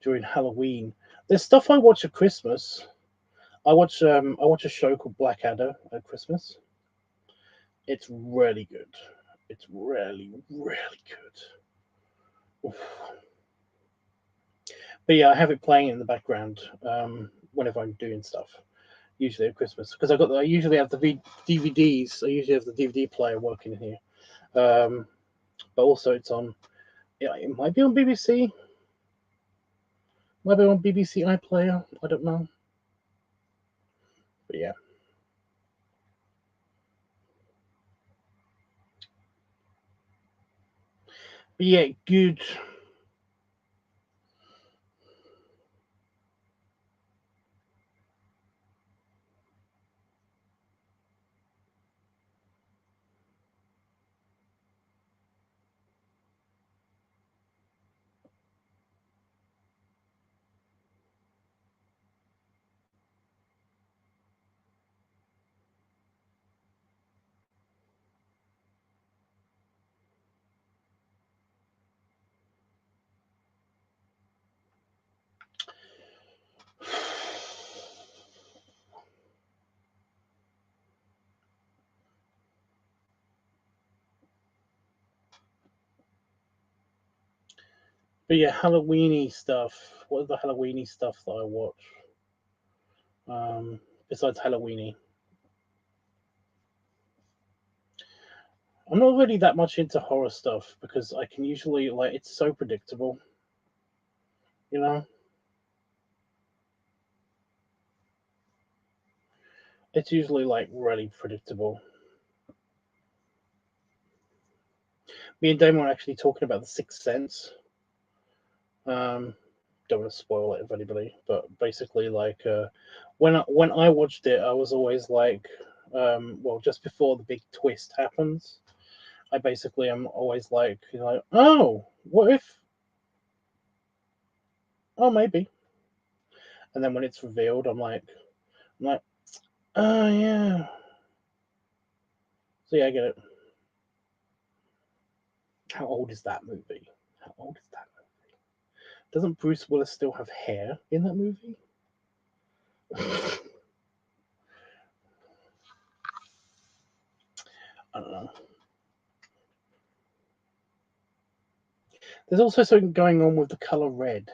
during Halloween. There's stuff I watch at Christmas. I watch a show called Blackadder at Christmas. It's really good. It's really really good. Oof. But yeah, I have it playing in the background whenever I'm doing stuff. Usually at Christmas because I usually have the DVDs. I usually have the DVD player working here. But also it's on. Yeah, it might be on BBC. Might be on BBC iPlayer. I don't know. But yeah. But yeah, good. But yeah, Halloweeny stuff. What is the Halloweeny stuff that I watch? Besides Halloweeny, I'm not really that much into horror stuff because I can usually like it's so predictable. You know, it's usually like really predictable. Me and Damon were actually talking about the Sixth Sense. Um, don't want to spoil it for anybody, but basically, like when I watched it, I was always like, well, just before the big twist happens, I basically am always like, oh, what if? Oh, maybe. And then when it's revealed, I'm like, oh yeah. So yeah, I get it. How old is that movie? How old is that movie? Doesn't Bruce Willis still have hair in that movie? I don't know. There's also something going on with the color red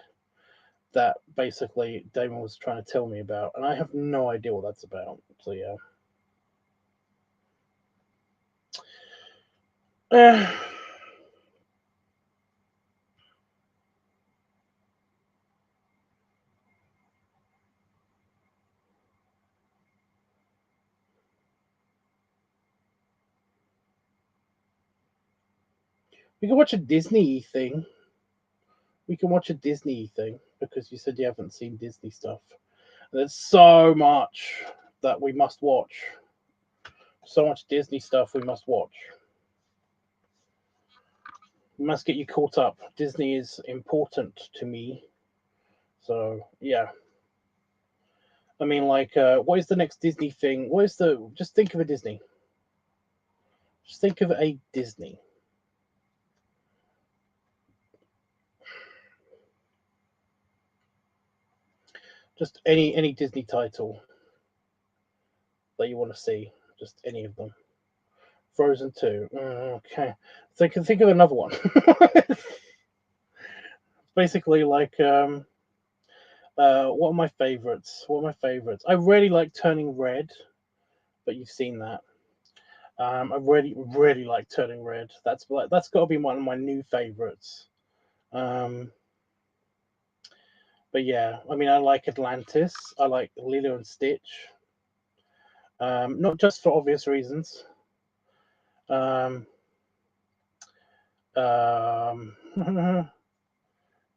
that basically Damon was trying to tell me about, and I have no idea what that's about. So yeah. Uh, we can watch a Disney thing. We can watch a Disney thing because you said you haven't seen Disney stuff. There's so much that we must watch. So much Disney stuff we must watch. We must get you caught up. Disney is important to me. So yeah. I mean, like, what is the next Disney thing? What is the? Just think of a Disney. Just think of a Disney. Just any Disney title that you want to see. Just any of them. Frozen 2. Okay. So I can think of another one. Basically, like, what are my favorites? What are my favorites? I really like Turning Red, but you've seen that. I really like Turning Red. That's got to be one of my new favorites. Um, but yeah, I mean, I like Atlantis. I like Lilo and Stitch. Not just for obvious reasons. Um, Come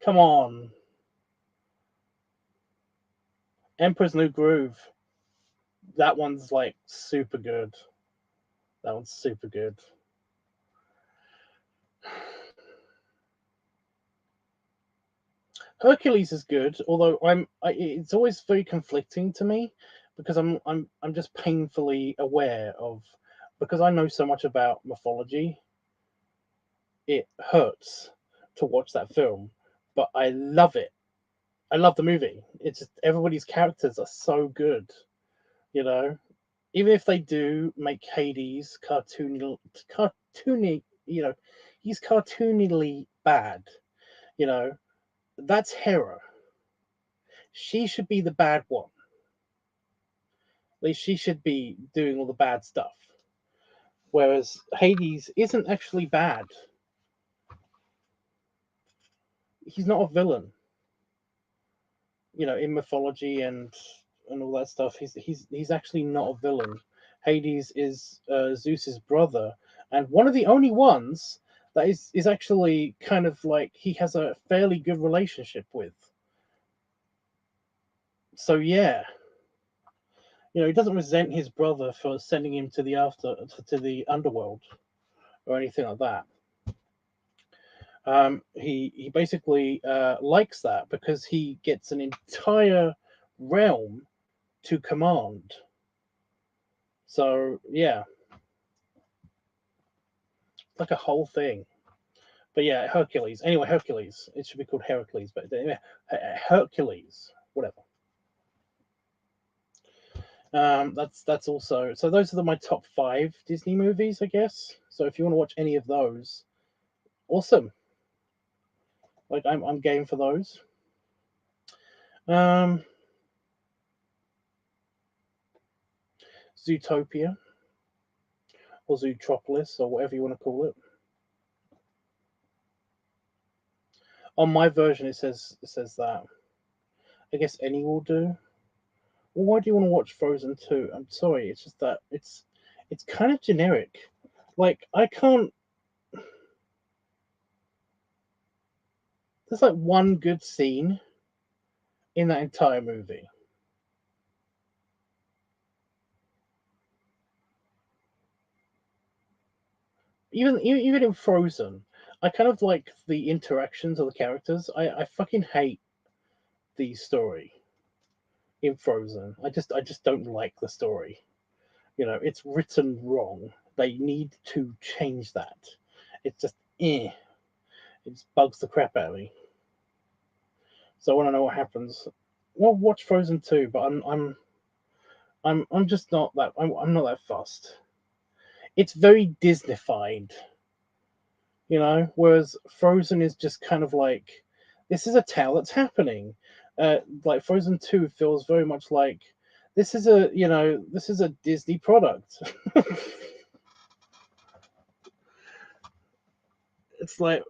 on. Emperor's New Groove. That one's like super good. That one's super good. Hercules is good, although it's always very conflicting to me because I'm just painfully aware of, because I know so much about mythology. It hurts to watch that film, but I love it. I love the movie. It's just everybody's characters are so good, you know. Even if they do make Hades cartoony, he's cartoonily bad, you know. That's Hera. She should be the bad one. At least she should be doing all the bad stuff. Whereas Hades isn't actually bad. He's not a villain. In mythology and all that stuff, he's actually not a villain. Hades is Zeus's brother, and one of the only ones that is actually kind of like he has a fairly good relationship with. So yeah, he doesn't resent his brother for sending him to the underworld or anything like that. He basically likes that because he gets an entire realm to command. So yeah, like a whole thing. But yeah, Hercules. Anyway, Hercules. It should be called Heracles, but anyway, Hercules. Whatever. That's also, so those are my top 5 Disney movies, I guess. So if you want to watch any of those, awesome. Like I'm game for those. Zootopia or Zootropolis or whatever you want to call it. On my version, it says that. I guess any will do. Well, why do you want to watch Frozen 2? I'm sorry, it's just that it's kind of generic. Like I can't. There's like one good scene in that entire movie. Even in Frozen, I kind of like the interactions of the characters. I fucking hate the story in Frozen. I just don't like the story. It's written wrong. They need to change that. It's just It just bugs the crap out of me. So I want to know what happens. Well, watch Frozen 2, but I'm just not that. I'm not that fussed. It's very Disneyfied, whereas Frozen is just kind of like, this is a tale that's happening. Like Frozen 2 feels very much like this is a Disney product. It's like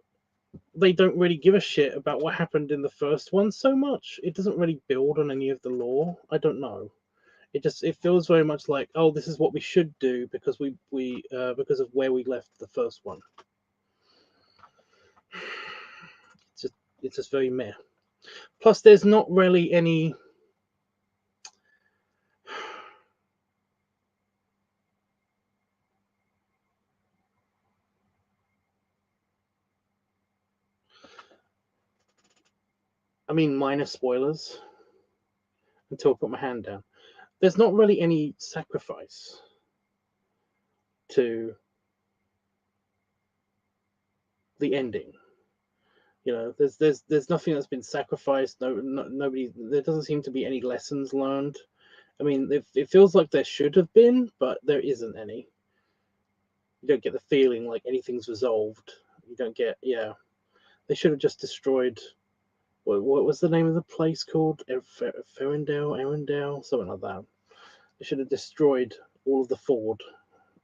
they don't really give a shit about what happened in the first one so much. It doesn't really build on any of the lore. I don't know. It feels very much like, oh, this is what we should do because we because of where we left the first one. It's just very meh. Plus, there's not really any. I mean, minor spoilers until I put my hand down. There's not really any sacrifice to the ending. There's nothing that's been sacrificed. Nobody. There doesn't seem to be any lessons learned. I mean, it feels like there should have been, but there isn't any. You don't get the feeling like anything's resolved. You don't get, yeah. They should have just destroyed. What was the name of the place called? Ferndale, something like that. They should have destroyed all of the ford,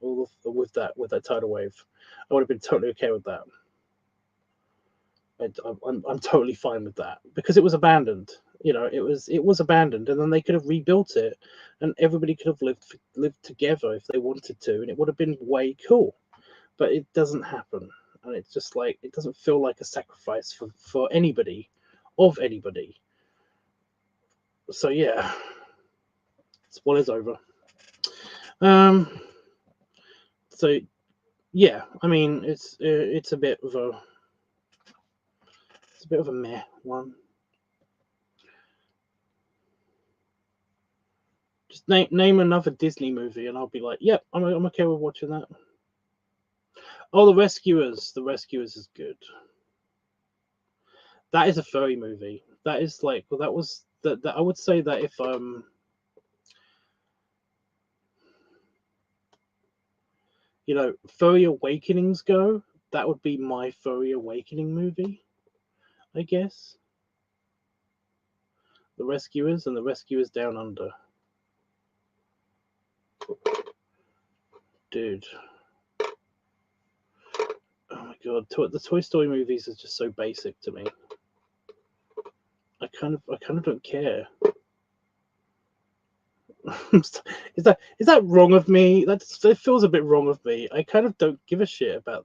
with that tidal wave. I would have been totally okay with that. I'm totally fine with that because it was abandoned. It was abandoned, and then they could have rebuilt it, and everybody could have lived together if they wanted to, and it would have been way cool. But it doesn't happen, and it's just like it doesn't feel like a sacrifice for anybody, of anybody. So yeah, spoilers over. So yeah, I mean it's a bit of a meh one. Just name another Disney movie, and I'll be like, yep, I'm okay with watching that. Oh, The Rescuers. The Rescuers is good. That is a furry movie. That is like, well, that was that. I would say that if furry awakenings go, that would be my furry awakening movie, I guess. The Rescuers and The Rescuers Down Under. Dude. Oh my god, the Toy Story movies is just so basic to me. I kind of don't care. is that wrong of me? It feels a bit wrong of me. I kind of don't give a shit about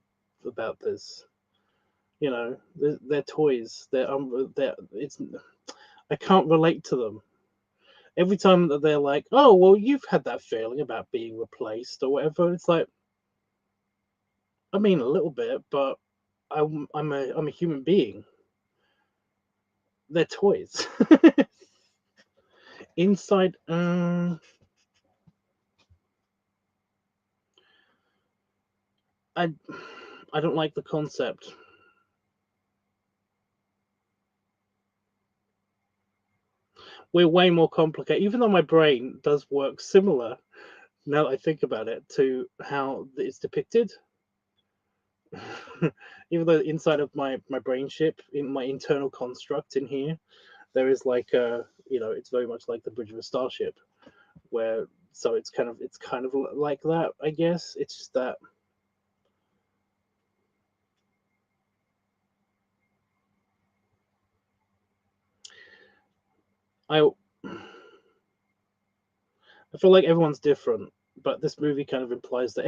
this. They're toys. I can't relate to them. Every time that they're like, oh well, you've had that feeling about being replaced or whatever. It's like, I mean, a little bit, but I'm a human being. They're toys. Inside, I don't like the concept. We're way more complicated, even though my brain does work similar. Now that I think about it, to how it's depicted. Even though inside of my brain chip, in my internal construct in here, there is like it's very much like the bridge of a starship, where so it's kind of like that, I guess. It's just that I feel like everyone's different, but this movie kind of implies that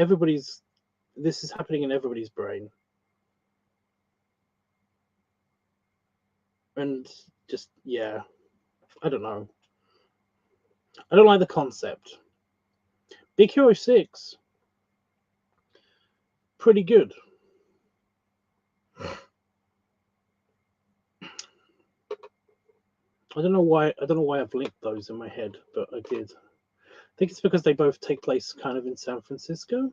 this is happening in everybody's brain. And just, yeah, I don't know. I don't like the concept. Big Hero 6, pretty good. I don't know why I've linked those in my head, but I did. I think it's because they both take place kind of in San Francisco.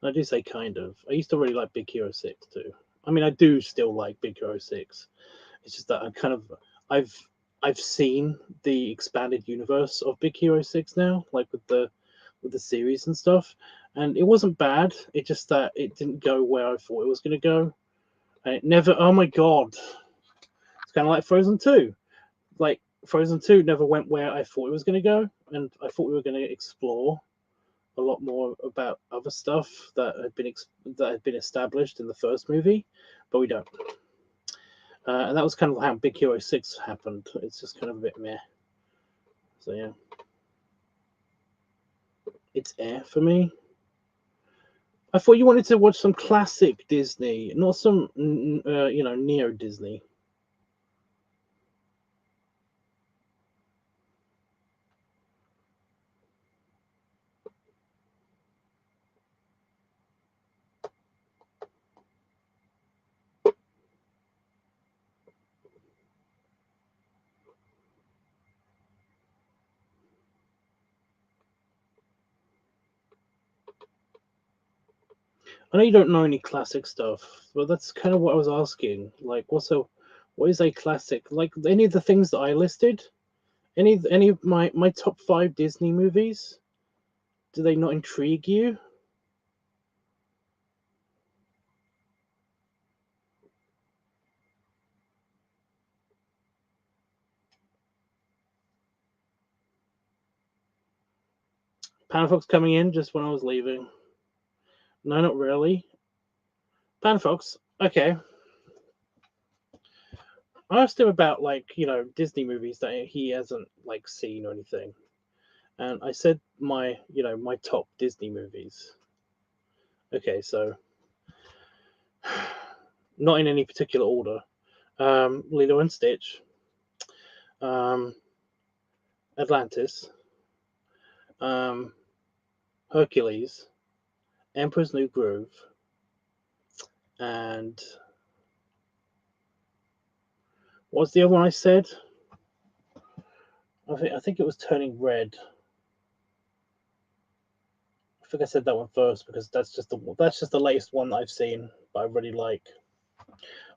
I do say kind of. I used to really like Big Hero 6 too. I mean, I do still like Big Hero 6. It's just that I've seen the expanded universe of Big Hero 6 now, like with the series and stuff, and it wasn't bad. It just that it didn't go where I thought it was going to go, and it never. Oh my god, it's kind of like Frozen 2. Like Frozen 2 never went where I thought it was going to go, and I thought we were going to explore a lot more about other stuff that had been established in the first movie, but we don't. And that was kind of how Big Hero 6 happened. It's just kind of a bit meh. So yeah, it's air for me. I thought you wanted to watch some classic Disney, not some neo Disney. I know you don't know any classic stuff, but that's kind of what I was asking. Like, what is a classic? Like any of the things that I listed, any of my top 5 Disney movies, do they not intrigue you? Panafox coming in just when I was leaving. No, not really. Panafox, okay. I asked him about Disney movies that he hasn't like seen or anything, and I said my top Disney movies, Okay, so not in any particular order. Lilo and Stitch, Atlantis, Hercules, Emperor's New Groove, and what's the other one I said? I think it was Turning Red. I think I said that one first because that's just the latest one that I've seen, but I really like.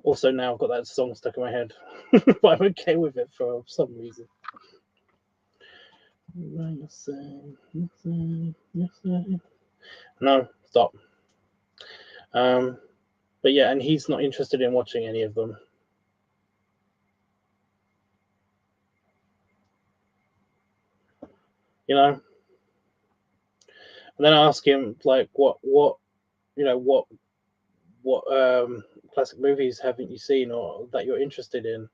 Also, now I've got that song stuck in my head, but I'm okay with it for some reason. No, stop. But yeah, and he's not interested in watching any of them. You know. And then I ask him like, what classic movies haven't you seen or that you're interested in?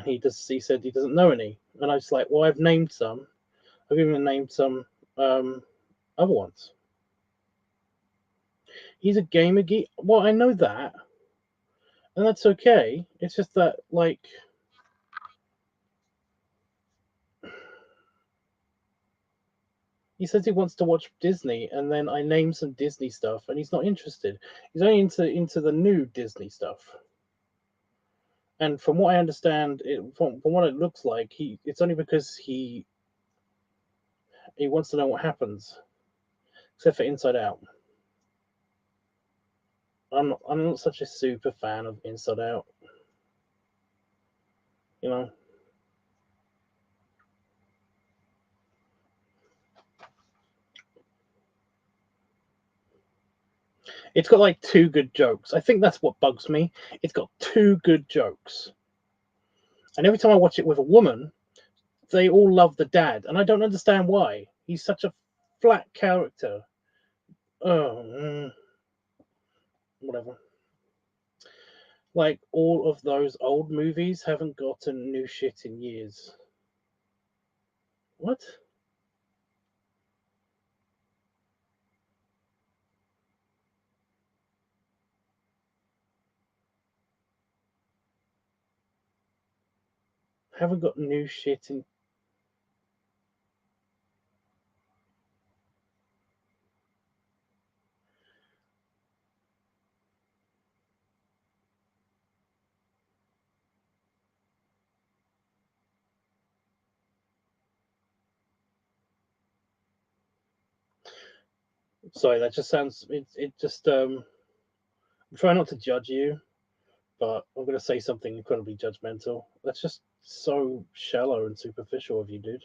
He said he doesn't know any, and I was like, well, I've named some. I've even named some other ones. He's a gamer geek. Well, I know that, and that's okay. It's just that, like, he says he wants to watch Disney, and then I name some Disney stuff, and he's not interested. He's only into the new Disney stuff. And from what I understand, from what it looks like, it's only because he wants to know what happens, except for Inside Out. I'm not such a super fan of Inside Out. You know. It's got like two good jokes. I think that's what bugs me. It's got two good jokes. And every time I watch it with a woman, they all love the dad. And I don't understand why. He's such a flat character. Oh, whatever. Like, all of those old movies haven't gotten new shit in years. What? Haven't got new shit in. Sorry, that just sounds. It just. I'm trying not to judge you, but I'm going to say something incredibly judgmental. That's just so shallow and superficial of you, dude.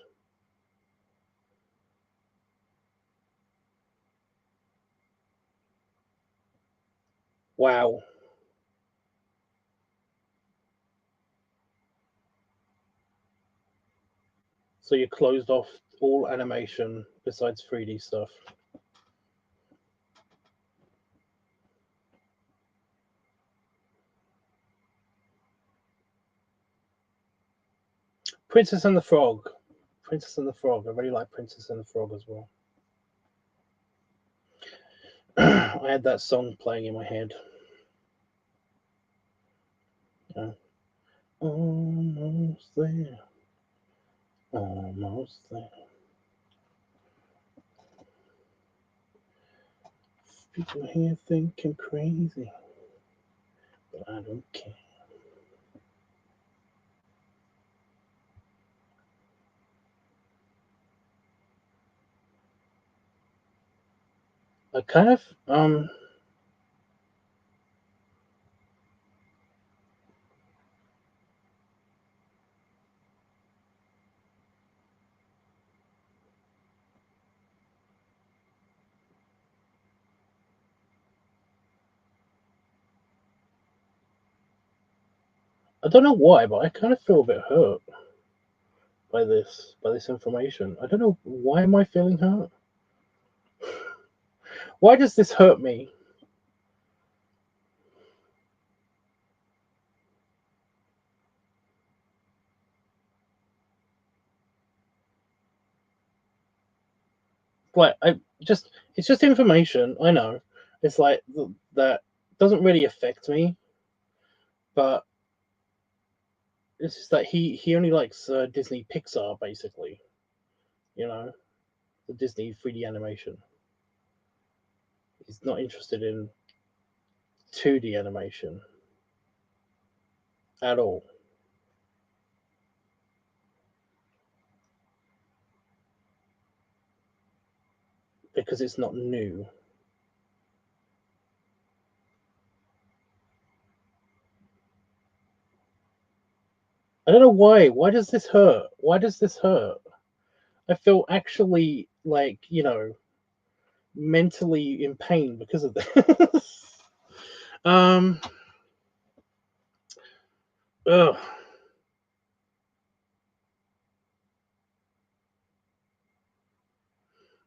Wow. So you closed off all animation besides 3D stuff. Princess and the Frog. Princess and the Frog. I really like Princess and the Frog as well. I had that song playing in my head. Yeah. Almost there. Almost there. People here think I'm crazy, but I don't care. I kind of I don't know why, but I kind of feel a bit hurt by this information. I don't know why am I feeling hurt? Why does this hurt me? Like it's just information, I know, It's like that doesn't really affect me, but it's just that he only likes Disney Pixar basically. You know, the Disney 3D animation. He's not interested in 2D animation at all. Because it's not new. I don't know why. Why does this hurt? Why does this hurt? I feel actually like, mentally in pain because of this. um ugh.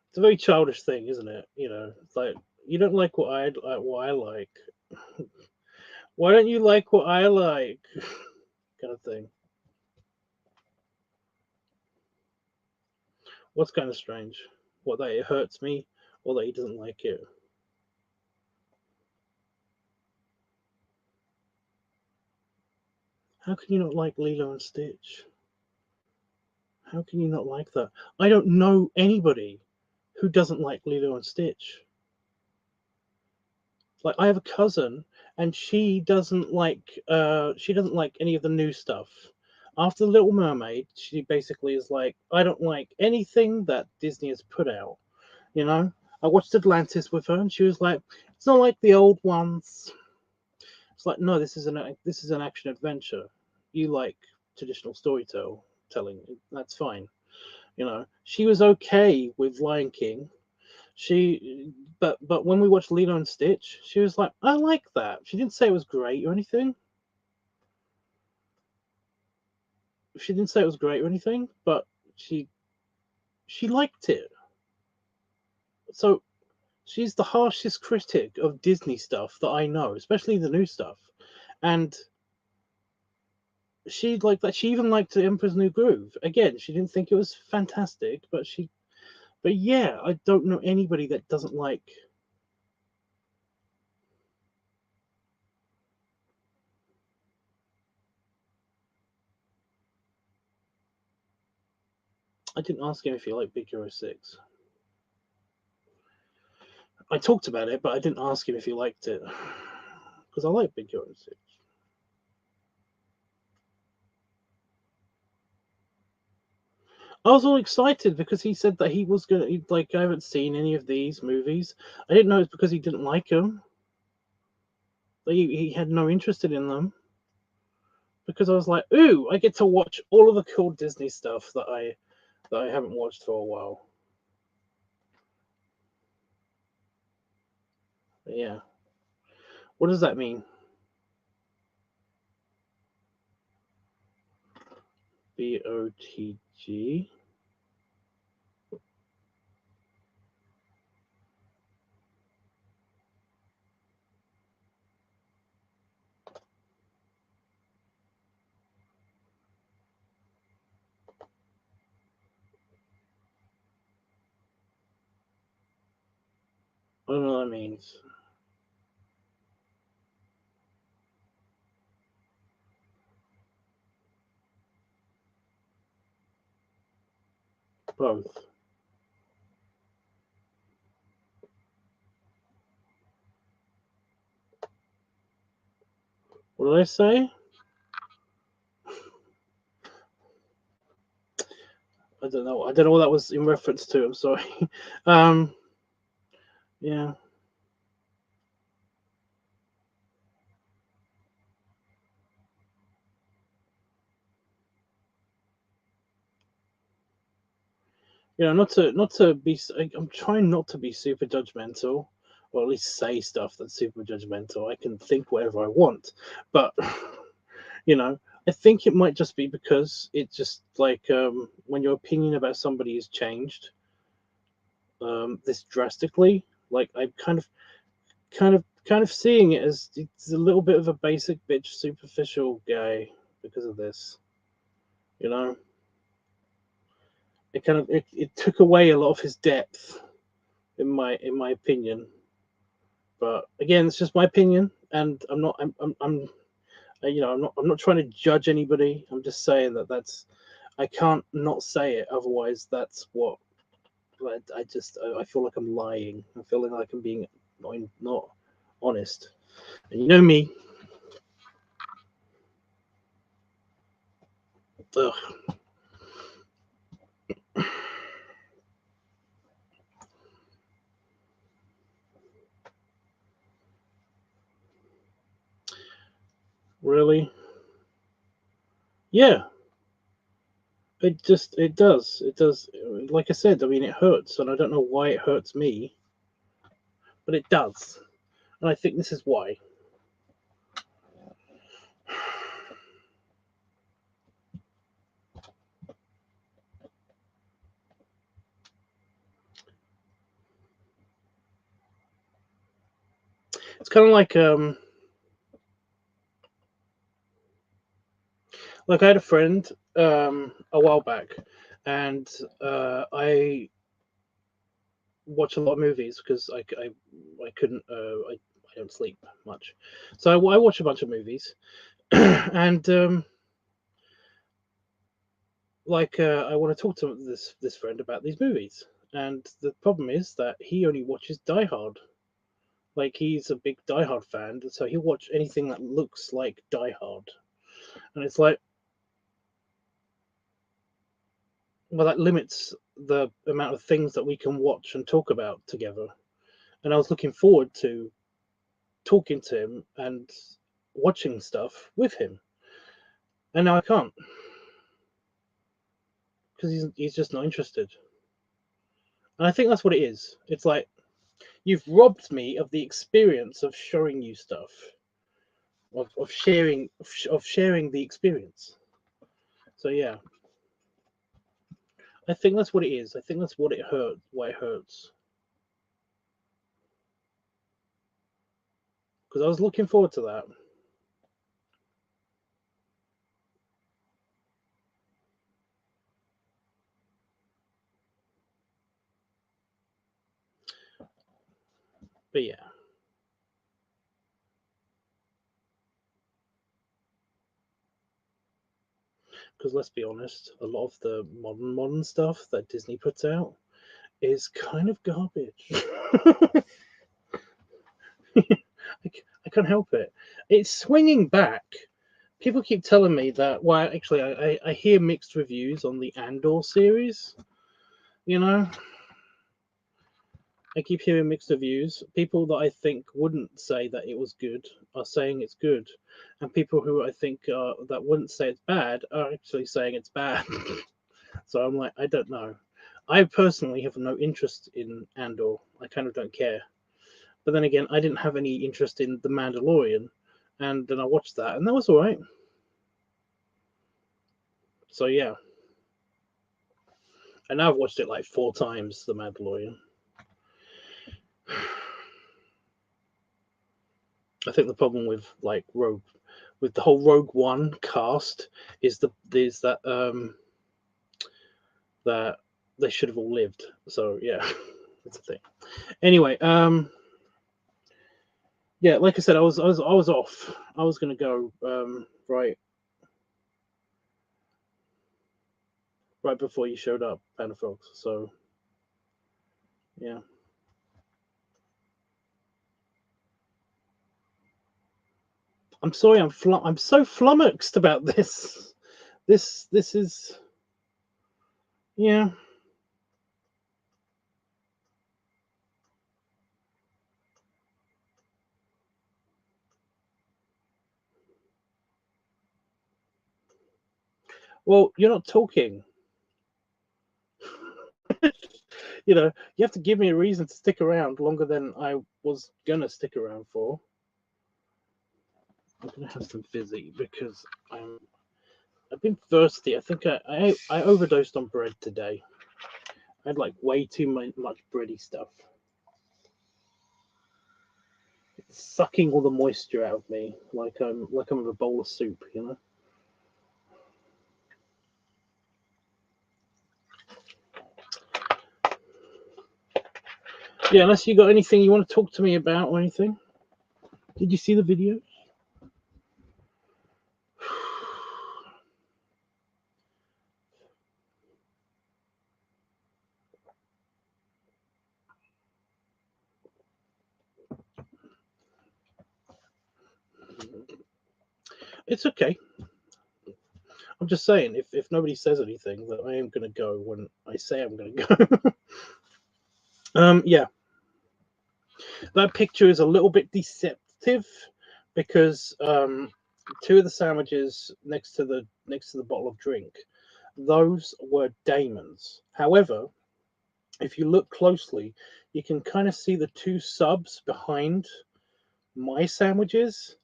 It's a very childish thing, isn't it? It's like you don't like what I like. Why don't you like what I like? Kind of thing. What's kind of strange? What, that it hurts me or that he doesn't like it? How can you not like Lilo and Stitch? How can you not like that? I don't know anybody who doesn't like Lilo and Stitch. Like I have a cousin and she doesn't like any of the new stuff. After The Little Mermaid, she basically is like, I don't like anything that Disney has put out. You know? I watched Atlantis with her and she was like, it's not like the old ones. It's like, no, this is an action adventure. You like traditional storytelling. That's fine. She was okay with Lion King. But when we watched Lilo and Stitch, she was like, I like that. She didn't say it was great or anything. She didn't say it was great or anything, but she liked it. So she's the harshest critic of Disney stuff that I know, especially the new stuff. And she liked that. She even liked The Emperor's New Groove. Again, she didn't think it was fantastic, but yeah, I don't know anybody that doesn't like. I didn't ask him if he liked Big Hero 6. I talked about it, but I didn't ask him if he liked it because I like Big Hero 6. I was all excited because he said that he was gonna like. I haven't seen any of these movies. I didn't know it's because he didn't like them. Like he had no interest in them. Because I was like, ooh, I get to watch all of the cool Disney stuff that I haven't watched for a while. But yeah. What does that mean? BOTG. I don't know what that means. Both. What did I say? I don't know. I don't know what that was in reference to. I'm sorry. um. Yeah. Not to be. I'm trying not to be super judgmental, or at least say stuff that's super judgmental. I can think whatever I want, but you know, I think it might just be because it just like when your opinion about somebody has changed this drastically. Like I'm kind of seeing it as it's a little bit of a basic bitch, superficial guy because of this. You know, it took away a lot of his depth in my opinion But again, it's just my opinion, and I'm I'm not trying to judge anybody. I'm just saying that I can't not say it. Otherwise, that's what I feel like I'm lying. I'm feeling like I'm being not honest. And you know me. Ugh. Really? Yeah. It does. It does. Like I said, I mean, it hurts, and I don't know why it hurts me, but it does. And I think this is why. It's kind of like I had a friend a while back, and I watch a lot of movies because I couldn't I don't sleep much, so I watch a bunch of movies, and I want to talk to this friend about these movies, and the problem is that he only watches Die Hard. Like he's a big Die Hard fan, so he'll watch anything that looks like Die Hard, and it's like, well, that limits the amount of things that we can watch and talk about together. And I was looking forward to talking to him and watching stuff with him, and now I can't because he's just not interested. And I think that's what it is. It's like you've robbed me of the experience of showing you stuff, of sharing the experience. So yeah, I think that's what it is. I think that's what it hurt. Why it hurts. Because I was looking forward to that. But yeah, because let's be honest, a lot of the modern stuff that Disney puts out is kind of garbage. I can't help it. It's swinging back. People keep telling me that. Well, actually, I hear mixed reviews on the Andor series. You know, I keep hearing mixed reviews. People that I think wouldn't say that it was good are saying it's good, and people who I think that wouldn't say it's bad are actually saying it's bad. So I'm like, I don't know. I personally have no interest in Andor. I kind of don't care. But then again, I didn't have any interest in The Mandalorian, and then I watched that, and that was all right. So yeah, and now I've watched it like 4 times, The Mandalorian. I think the problem with with the whole Rogue One cast is that they should have all lived. So yeah, that's the thing. Anyway, yeah, like I said, I was off. I was gonna go right before you showed up, Panda Frogs. So yeah, I'm sorry. I'm so flummoxed about this. This is yeah. Well, you're not talking. You have to give me a reason to stick around longer than I was gonna stick around for. I'm gonna have some fizzy because I've been thirsty. I think I overdosed on bread today. I had like way too much bready stuff. It's sucking all the moisture out of me, like I'm a bowl of soup. Yeah, unless you got anything you want to talk to me about or anything. Did you see the video? It's okay. I'm just saying, if nobody says anything, that I am going to go when I say I'm going to go. Yeah. That picture is a little bit deceptive because two of the sandwiches next to the bottle of drink, those were Damon's. However, if you look closely, you can kind of see the two subs behind my sandwiches.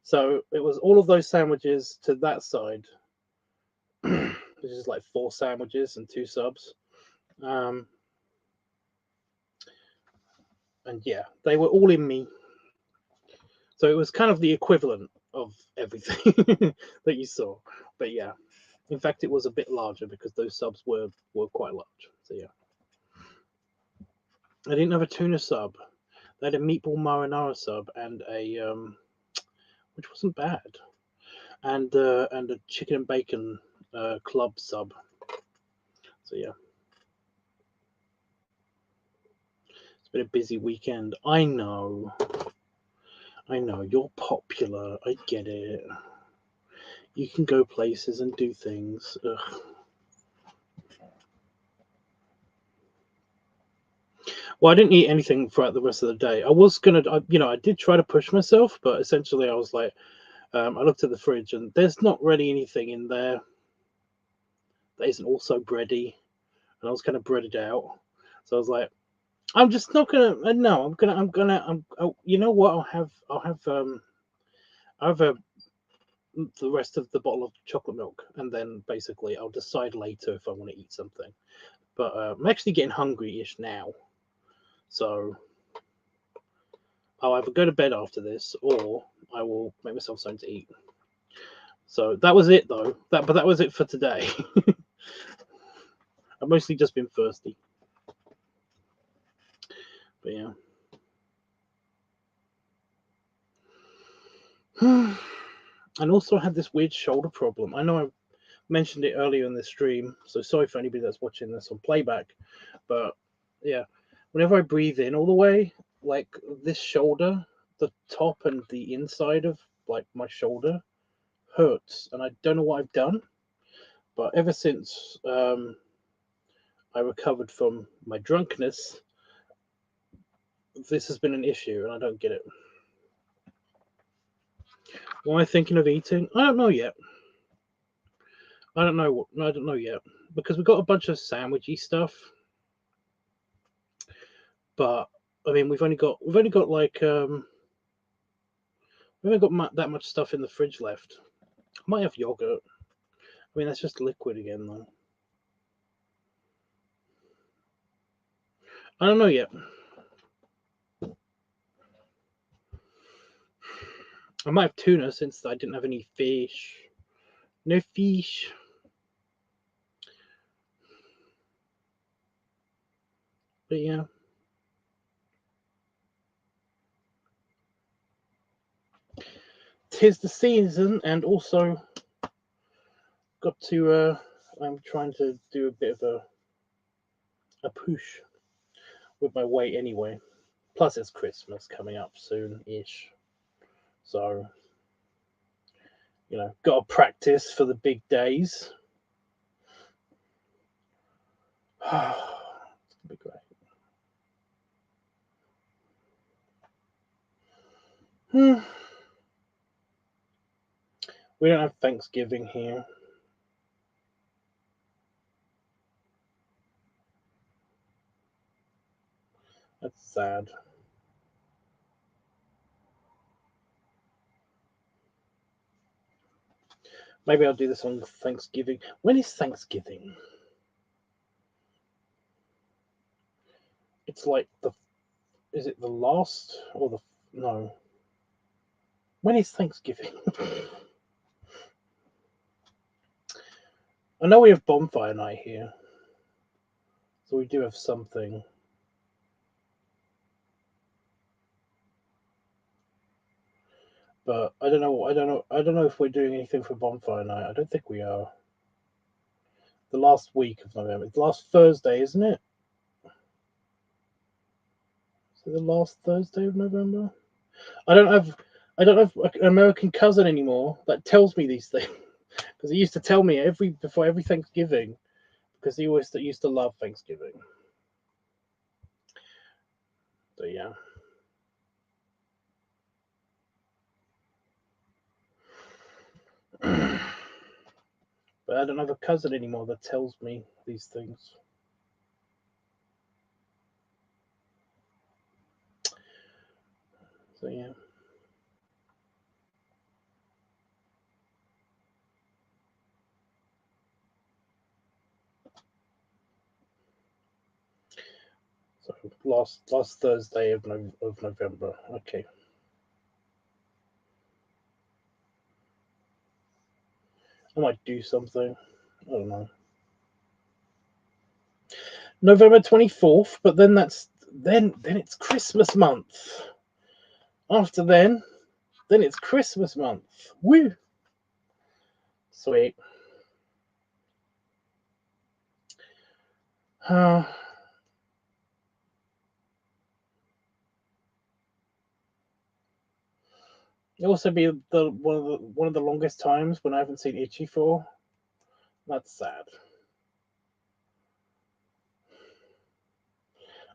So it was all of those sandwiches to that side, which is like 4 sandwiches and 2 subs. And yeah, they were all in me. So it was kind of the equivalent of everything that you saw. But yeah, in fact, it was a bit larger because those subs were quite large. So yeah, I didn't have a tuna sub. They had a meatball marinara sub and a which wasn't bad, and a chicken and bacon club sub. So yeah, it's been a busy weekend. I know you're popular. I get it. You can go places and do things. Ugh. Well, I didn't eat anything throughout the rest of the day. I was gonna, I did try to push myself, but essentially I was like, I looked at the fridge and there's not really anything in there that isn't also bready, and I was kind of breaded out. So I was like, I'm just not gonna. No, you know what? I'll have the rest of the bottle of chocolate milk, and then basically I'll decide later if I want to eat something. But I'm actually getting hungry-ish now, so I'll either go to bed after this or I will make myself something to eat. So that was it, though. But that was it for today. I've mostly just been thirsty. But yeah. And also I had this weird shoulder problem. I know I mentioned it earlier in the stream, so sorry for anybody that's watching this on playback. But yeah, whenever I breathe in all the way, like this shoulder, the top and the inside of like my shoulder hurts, and I don't know what I've done. But ever since I recovered from my drunkenness, this has been an issue, and I don't get it. What am I thinking of eating? I don't know yet. I don't know yet because we've got a bunch of sandwichy stuff, but I mean we've only got like we haven't got that much stuff in the fridge left. I might have yogurt. I mean that's just liquid again though. I don't know yet. I might have tuna since I didn't have any fish. No fish. But yeah. Tis the season, and also got to I'm trying to do a bit of a push with my weight anyway. Plus it's Christmas coming up soon-ish. So, gotta practice for the big days. It's gonna be great. We don't have Thanksgiving here. That's sad. Maybe I'll do this on Thanksgiving. When is Thanksgiving? It's like is it the last or no? When is Thanksgiving? I know we have bonfire night here. So we do have something. But I don't know if we're doing anything for bonfire night. I don't think we are. The last week of November. It's last Thursday, isn't it? Is it the last Thursday of November? I don't have an American cousin anymore that tells me these things, because he used to tell me before every Thanksgiving, because he always used to love Thanksgiving. So yeah. But I don't have a cousin anymore that tells me these things. So yeah. So last Thursday of November. Okay. I might do something. I don't know. November 24th, but then then it's Christmas month. After then it's Christmas month. Woo! Sweet. It'll also be one of the longest times when I haven't seen Itchy for. That's sad.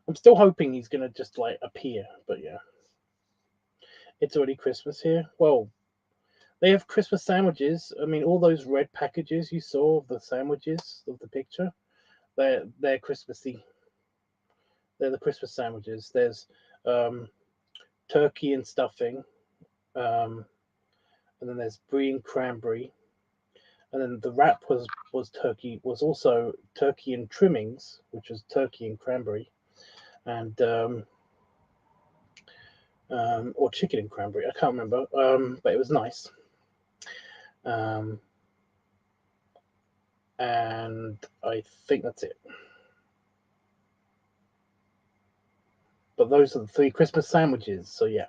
I'm still hoping he's gonna just like appear, but yeah. It's already Christmas here. Well, they have Christmas sandwiches. I mean, all those red packages you saw of the sandwiches of the picture, they're Christmassy. They're the Christmas sandwiches. There's turkey and stuffing, and then there's brie and cranberry, and then the wrap was turkey, was also turkey and trimmings, which was turkey and cranberry, and or chicken and cranberry. I can't remember, but it was nice. And I think that's it. But those are the 3 Christmas sandwiches. So yeah.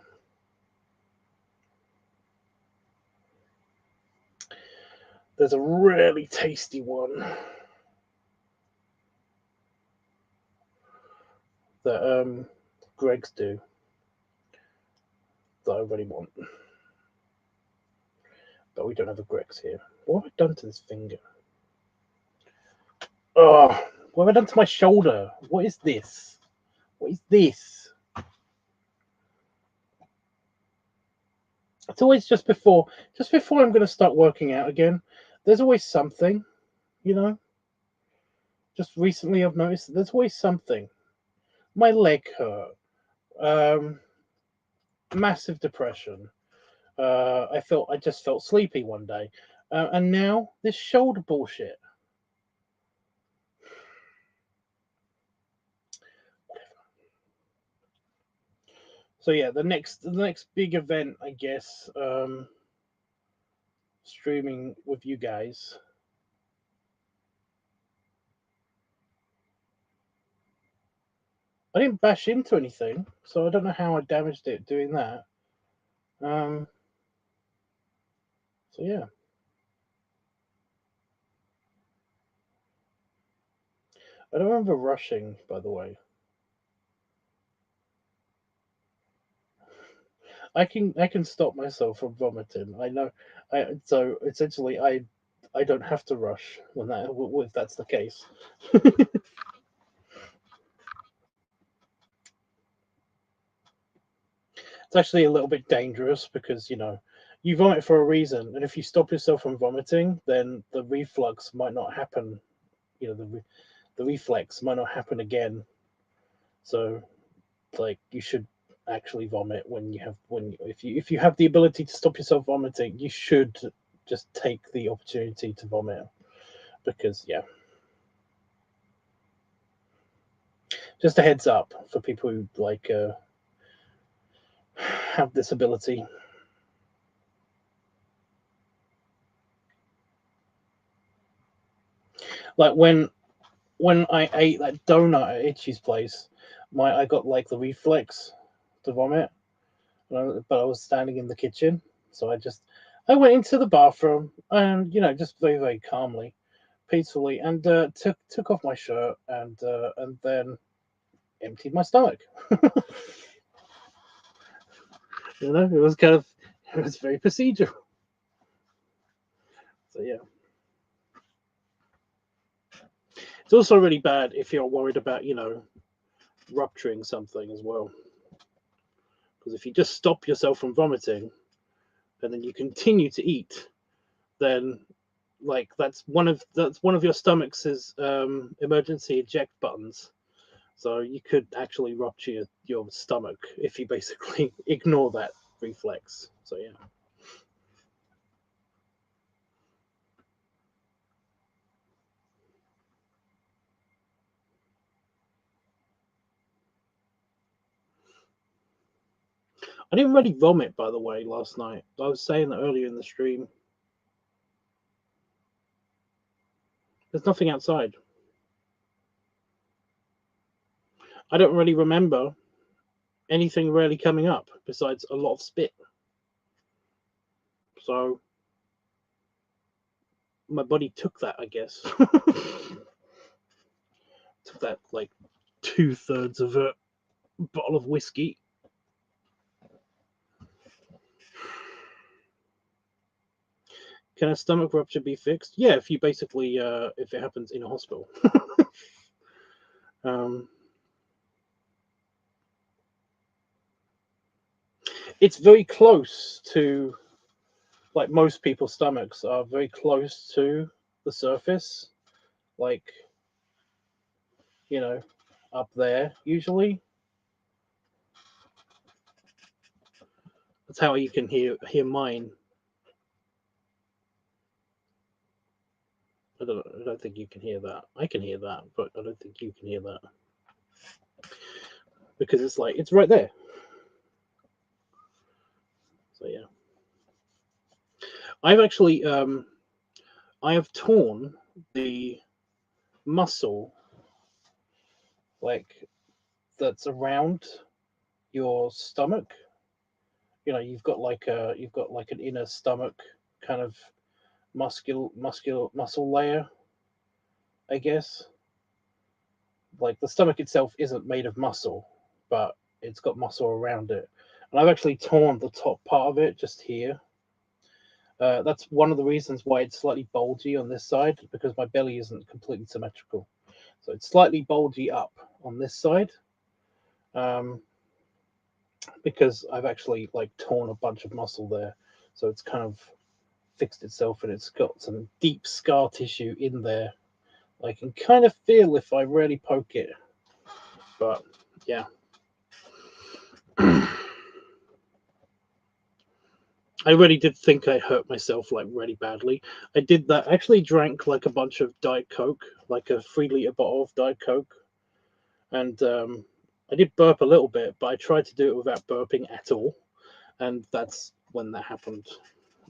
There's a really tasty one that Greg's do that I really want. But we don't have a Greg's here. What have I done to this finger? Oh, what have I done to my shoulder? What is this? What is this? It's always just before I'm going to start working out again. There's always something, you know. Just recently, I've noticed that there's always something. My leg hurt. Massive depression. I just felt sleepy one day, and now this shoulder bullshit. So yeah, the next big event, I guess, streaming with you guys. I didn't bash into anything, so I don't know how I damaged it doing that. So yeah. I don't remember rushing, by the way. I can stop myself from vomiting. I know. So essentially I don't have to rush when if that's the case. It's actually a little bit dangerous because you vomit for a reason, and if you stop yourself from vomiting, then the reflux might not happen. The reflex might not happen again. So, like, you should actually vomit if you have the ability to stop yourself vomiting, you should just take the opportunity to vomit, because yeah. Just a heads up for people who have this ability. Like when I ate that donut at Itchy's place, I got like the reflex to vomit, but I was standing in the kitchen, So I went into the bathroom and, you know, just very, very calmly, peacefully, and took off my shirt and then emptied my stomach. You know, it was very procedural. So yeah. It's also really bad if you're worried about, you know, rupturing something as well. Because if you just stop yourself from vomiting and then you continue to eat, then like that's one of your stomach's emergency eject buttons. So you could actually rupture your stomach if you basically ignore that reflex. So yeah. I didn't really vomit, by the way, last night. I was saying that earlier in the stream. There's nothing outside. I don't really remember anything really coming up besides a lot of spit. So my body took that, I guess. Took that like 2/3 of a bottle of whiskey. Can a stomach rupture be fixed? Yeah, if you basically if it happens in a hospital. um, it's very close to, like, most people's stomachs are very close to the surface, like, you know, up there usually. That's how you can hear mine. I don't think you can hear that. I can hear that, but I don't think you can hear that because it's like it's right there. So yeah, I've actually I have torn the muscle, like, that's around your stomach. You know, you've got like an inner stomach kind of muscle layer, I guess. Like, the stomach itself isn't made of muscle, but it's got muscle around it. And I've actually torn the top part of it just here. That's one of the reasons why it's slightly bulgy on this side, because my belly isn't completely symmetrical. So it's slightly bulgy up on this side, because I've actually like torn a bunch of muscle there. So it's kind of fixed itself, and it's got some deep scar tissue in there. I can kind of feel if I really poke it. But yeah. I really did think I hurt myself like really badly. I did that. I actually drank like a bunch of Diet Coke, like a 3 liter bottle of Diet Coke, and I did burp a little bit, but I tried to do it without burping at all, and that's when that happened.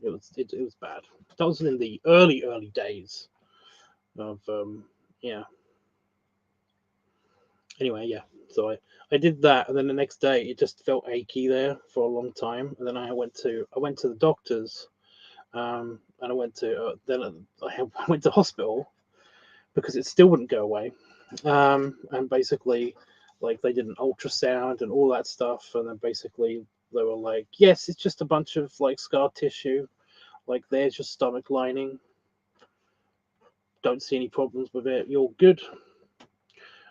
It was bad. That was in the early days of yeah. Anyway, yeah. So I did that, and then the next day it just felt achy there for a long time, and then I went to the doctors, and I went to I went to hospital because it still wouldn't go away, and basically, like, they did an ultrasound and all that stuff, and then basically they were like, yes, it's just a bunch of like scar tissue, like, there's your stomach lining, don't see any problems with it, you're good.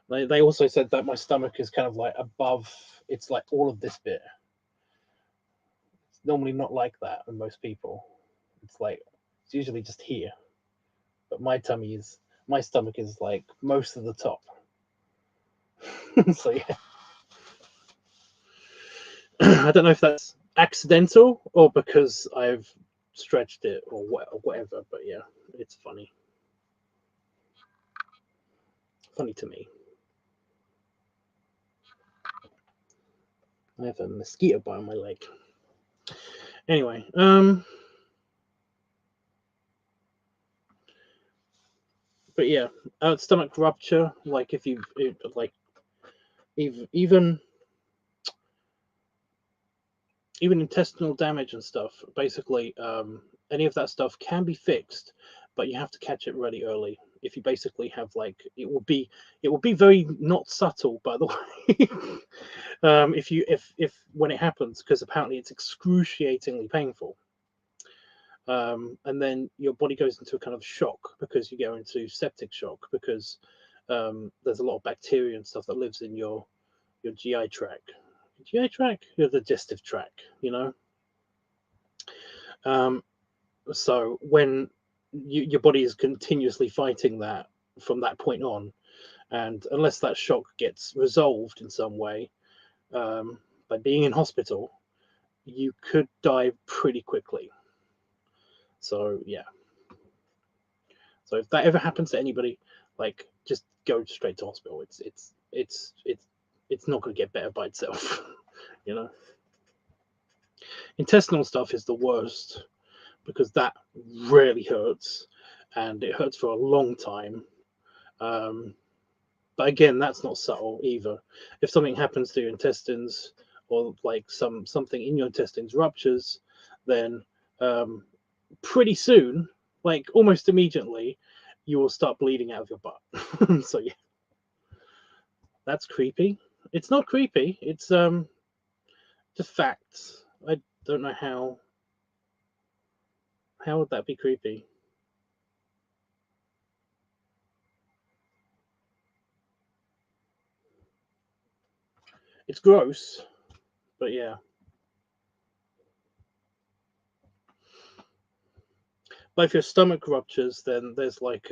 They also said that my stomach is kind of like above, it's like all of this bit. It's normally not like that in most people. It's like, it's usually just here. But my stomach is like most of the top. So yeah. I don't know if that's accidental or because I've stretched it or whatever, but yeah, it's funny. Funny to me. I have a mosquito bite on my leg. Anyway, but yeah, stomach rupture. Like, if you like, even even intestinal damage and stuff. Basically, any of that stuff can be fixed, but you have to catch it really early. If you basically have like, it will be very not subtle, by the way. If when it happens, because apparently it's excruciatingly painful. And then your body goes into a kind of shock because you go into septic shock because there's a lot of bacteria and stuff that lives in your GI tract. GI tract, your digestive tract, you know. So when your body is continuously fighting that from that point on, and unless that shock gets resolved in some way, by being in hospital, you could die pretty quickly. So yeah. So if that ever happens to anybody, like just go straight to hospital. It's not going to get better by itself, you know. Intestinal stuff is the worst because that really hurts, and it hurts for a long time. But again, that's not subtle either. If something happens to your intestines, or like something in your intestines ruptures, then pretty soon, like almost immediately, you will start bleeding out of your butt. So yeah, that's creepy. It's not creepy. It's just facts. I don't know how. How would that be creepy? It's gross, but yeah. But if your stomach ruptures, then there's like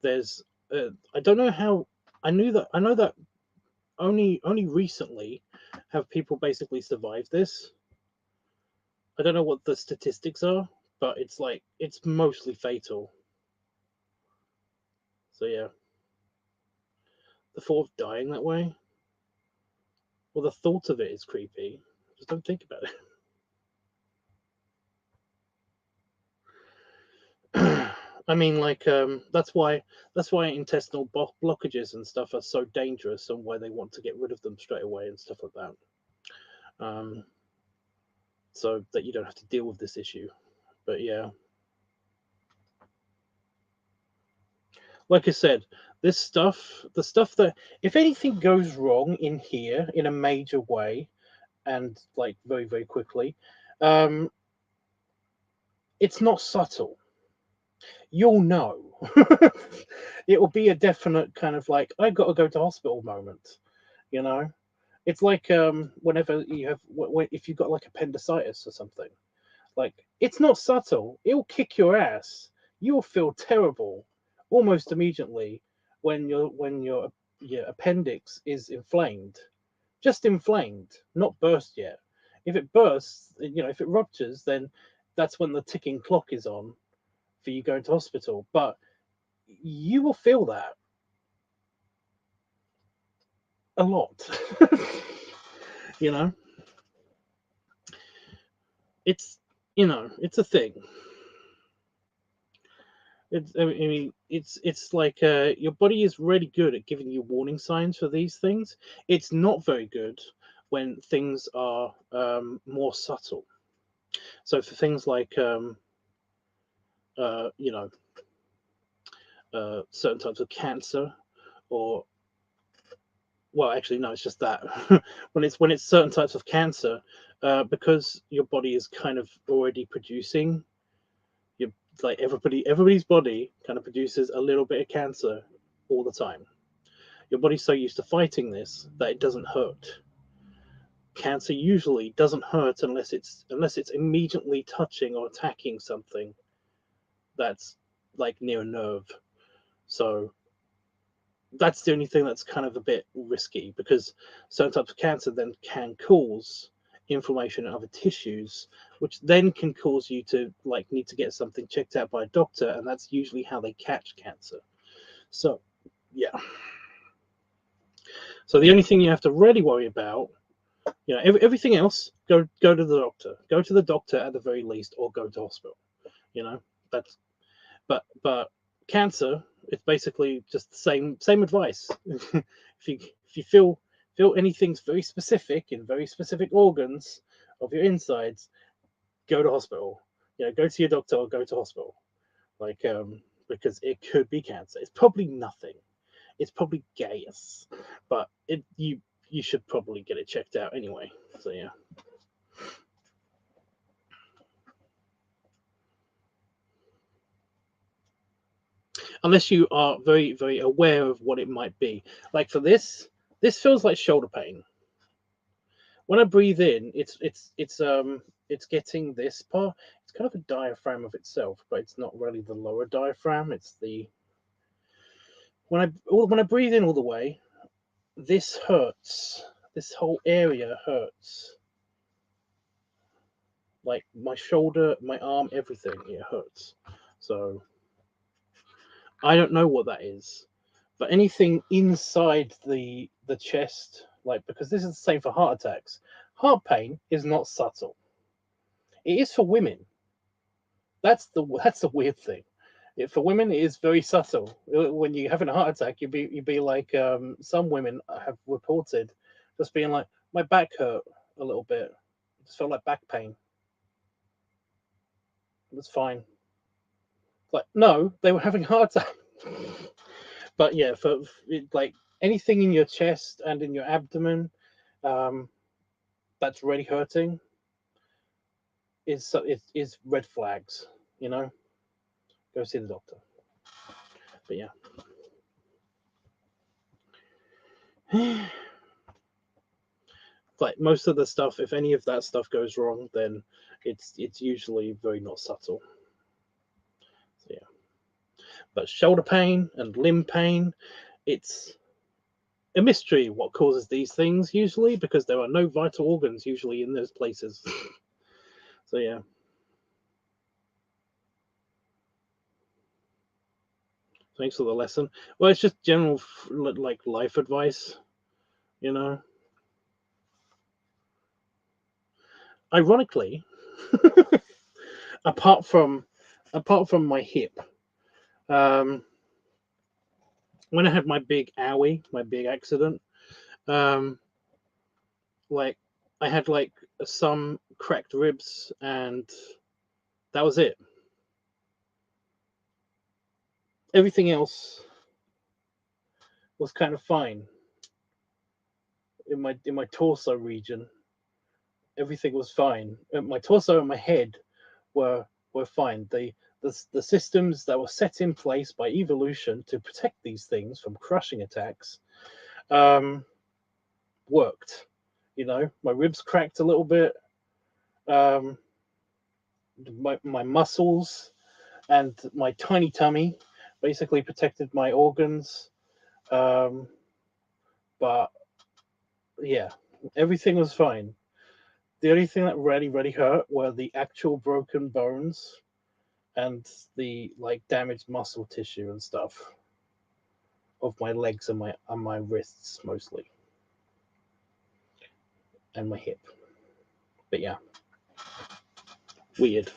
there's I don't know how. I know that only recently have people basically survived this. I don't know what the statistics are, but it's like it's mostly fatal. So yeah, the thought of dying that way, well, the thought of it is creepy. Just don't think about it. I mean, like that's why intestinal blockages and stuff are so dangerous, and why they want to get rid of them straight away and stuff like that. So that you don't have to deal with this issue. But yeah, like I said, this stuff, the stuff that if anything goes wrong in here in a major way, and like very very quickly, um, it's not subtle. You'll know. It will be a definite kind of like I got to go to hospital moment. You know, it's like whenever you have if you've got like appendicitis or something, like it's not subtle. It'll kick your ass. You'll feel terrible almost immediately when your appendix is inflamed, just inflamed, not burst yet. If it bursts, you know, if it ruptures, then that's when the ticking clock is on for you going to hospital. But you will feel that a lot. You know, it's it's a thing. I mean, it's like your body is really good at giving you warning signs for these things. It's not very good when things are more subtle. So for things like you know, certain types of cancer, or well, actually no, it's just that when it's certain types of cancer, because your body is kind of already producing you like everybody's body kind of produces a little bit of cancer all the time. Your body's so used to fighting this that it doesn't hurt. Cancer usually doesn't hurt unless it's immediately touching or attacking something that's like near a nerve. So that's the only thing that's kind of a bit risky, because certain types of cancer then can cause inflammation in other tissues, which then can cause you to like need to get something checked out by a doctor, and that's usually how they catch cancer. So yeah, so the only thing you have to really worry about, you know, everything else, go to the doctor, go to the doctor at the very least, or go to hospital. You know, that's but cancer, it's basically just the same advice. If you feel feel anything's very specific in very specific organs of your insides, go to hospital. You know, go to your doctor or go to hospital. Like, because it could be cancer. It's probably nothing. It's probably gas, but you should probably get it checked out anyway. So yeah. Unless you are very, very aware of what it might be. Like for this feels like shoulder pain. When I breathe in, it's getting this part. It's kind of a diaphragm of itself, but it's not really the lower diaphragm. It's the when I breathe in all the way, this hurts. This whole area hurts. Like my shoulder, my arm, everything, it hurts. So I don't know what that is. But anything inside the chest, like, because this is the same for heart attacks. Heart pain is not subtle. It is for women. That's the weird thing. For women, it is very subtle. When you're having a heart attack, you'd be like, some women have reported just being like, my back hurt a little bit. It just felt like back pain. It was fine. Like, no, they were having a heart attack. But yeah, for like anything in your chest and in your abdomen, that's really hurting is red flags. You know, go see the doctor. But yeah. Like most of the stuff, if any of that stuff goes wrong, then it's usually very not subtle. So yeah. But shoulder pain and limb pain, it's a mystery what causes these things usually, because there are no vital organs usually in those places. So yeah. Thanks for the lesson. Well, it's just general like life advice, you know. Ironically, apart from my hip, um, when I had my big owie, my big accident, um, like I had like some cracked ribs, and that was it. Everything else was kind of fine in my torso region. Everything was fine. My torso and my head were fine. The systems that were set in place by evolution to protect these things from crushing attacks worked. You know, my ribs cracked a little bit. My muscles and my tiny tummy basically protected my organs. But yeah, everything was fine. The only thing that really hurt were the actual broken bones and the like damaged muscle tissue and stuff of my legs and my wrists mostly, and my hip. But yeah, weird.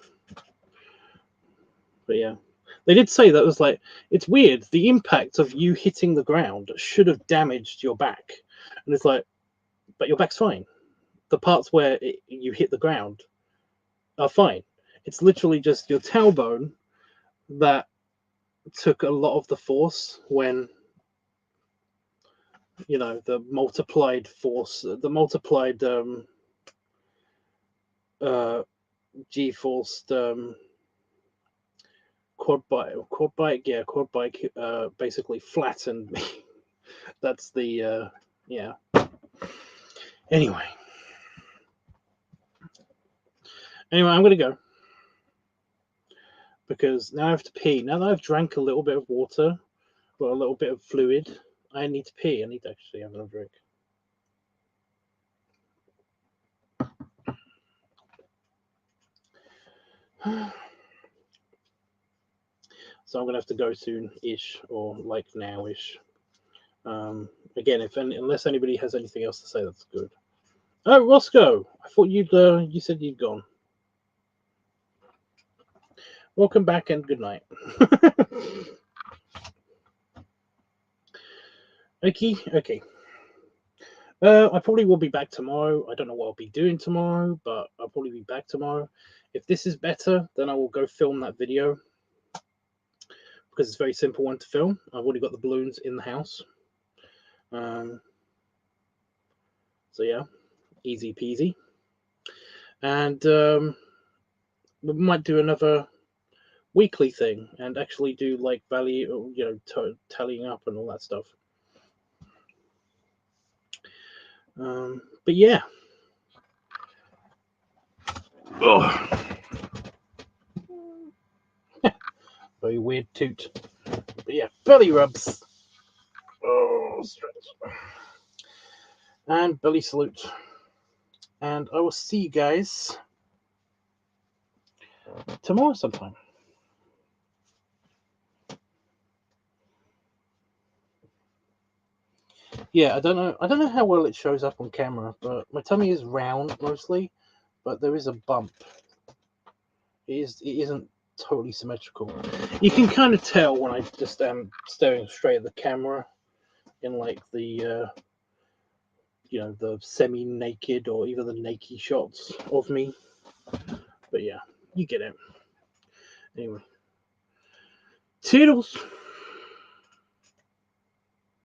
But yeah, they did say that was like, it's weird. The impact of you hitting the ground should have damaged your back, and it's like, but your back's fine. The parts where you hit the ground are fine. It's literally just your tailbone that took a lot of the force when, you know, the multiplied force, the multiplied G-forced quad bike basically flattened me. That's the yeah. Anyway, I'm gonna go because now I have to pee. Now that I've drank a little bit of water or a little bit of fluid, I need to pee. I need to actually have another drink. So I'm gonna have to go soon-ish, or like now-ish. Again, unless anybody has anything else to say, that's good. Oh, Roscoe, I thought you said you'd gone. Welcome back and good night. Okay. I probably will be back tomorrow. I don't know what I'll be doing tomorrow, but I'll probably be back tomorrow. If this is better, then I will go film that video, because it's a very simple one to film. I've already got the balloons in the house. So yeah, easy peasy. And we might do another weekly thing and actually do like value, tallying up and all that stuff. But yeah. Oh. Very weird toot. But yeah, belly rubs. Oh, stretch. And belly salute. And I will see you guys tomorrow sometime. Yeah, I don't know how well it shows up on camera, but my tummy is round mostly, but there is a bump. It isn't totally symmetrical. You can kind of tell when I just am staring straight at the camera in like the the semi-naked or even the naked shots of me. But yeah, you get it. Anyway, toodles.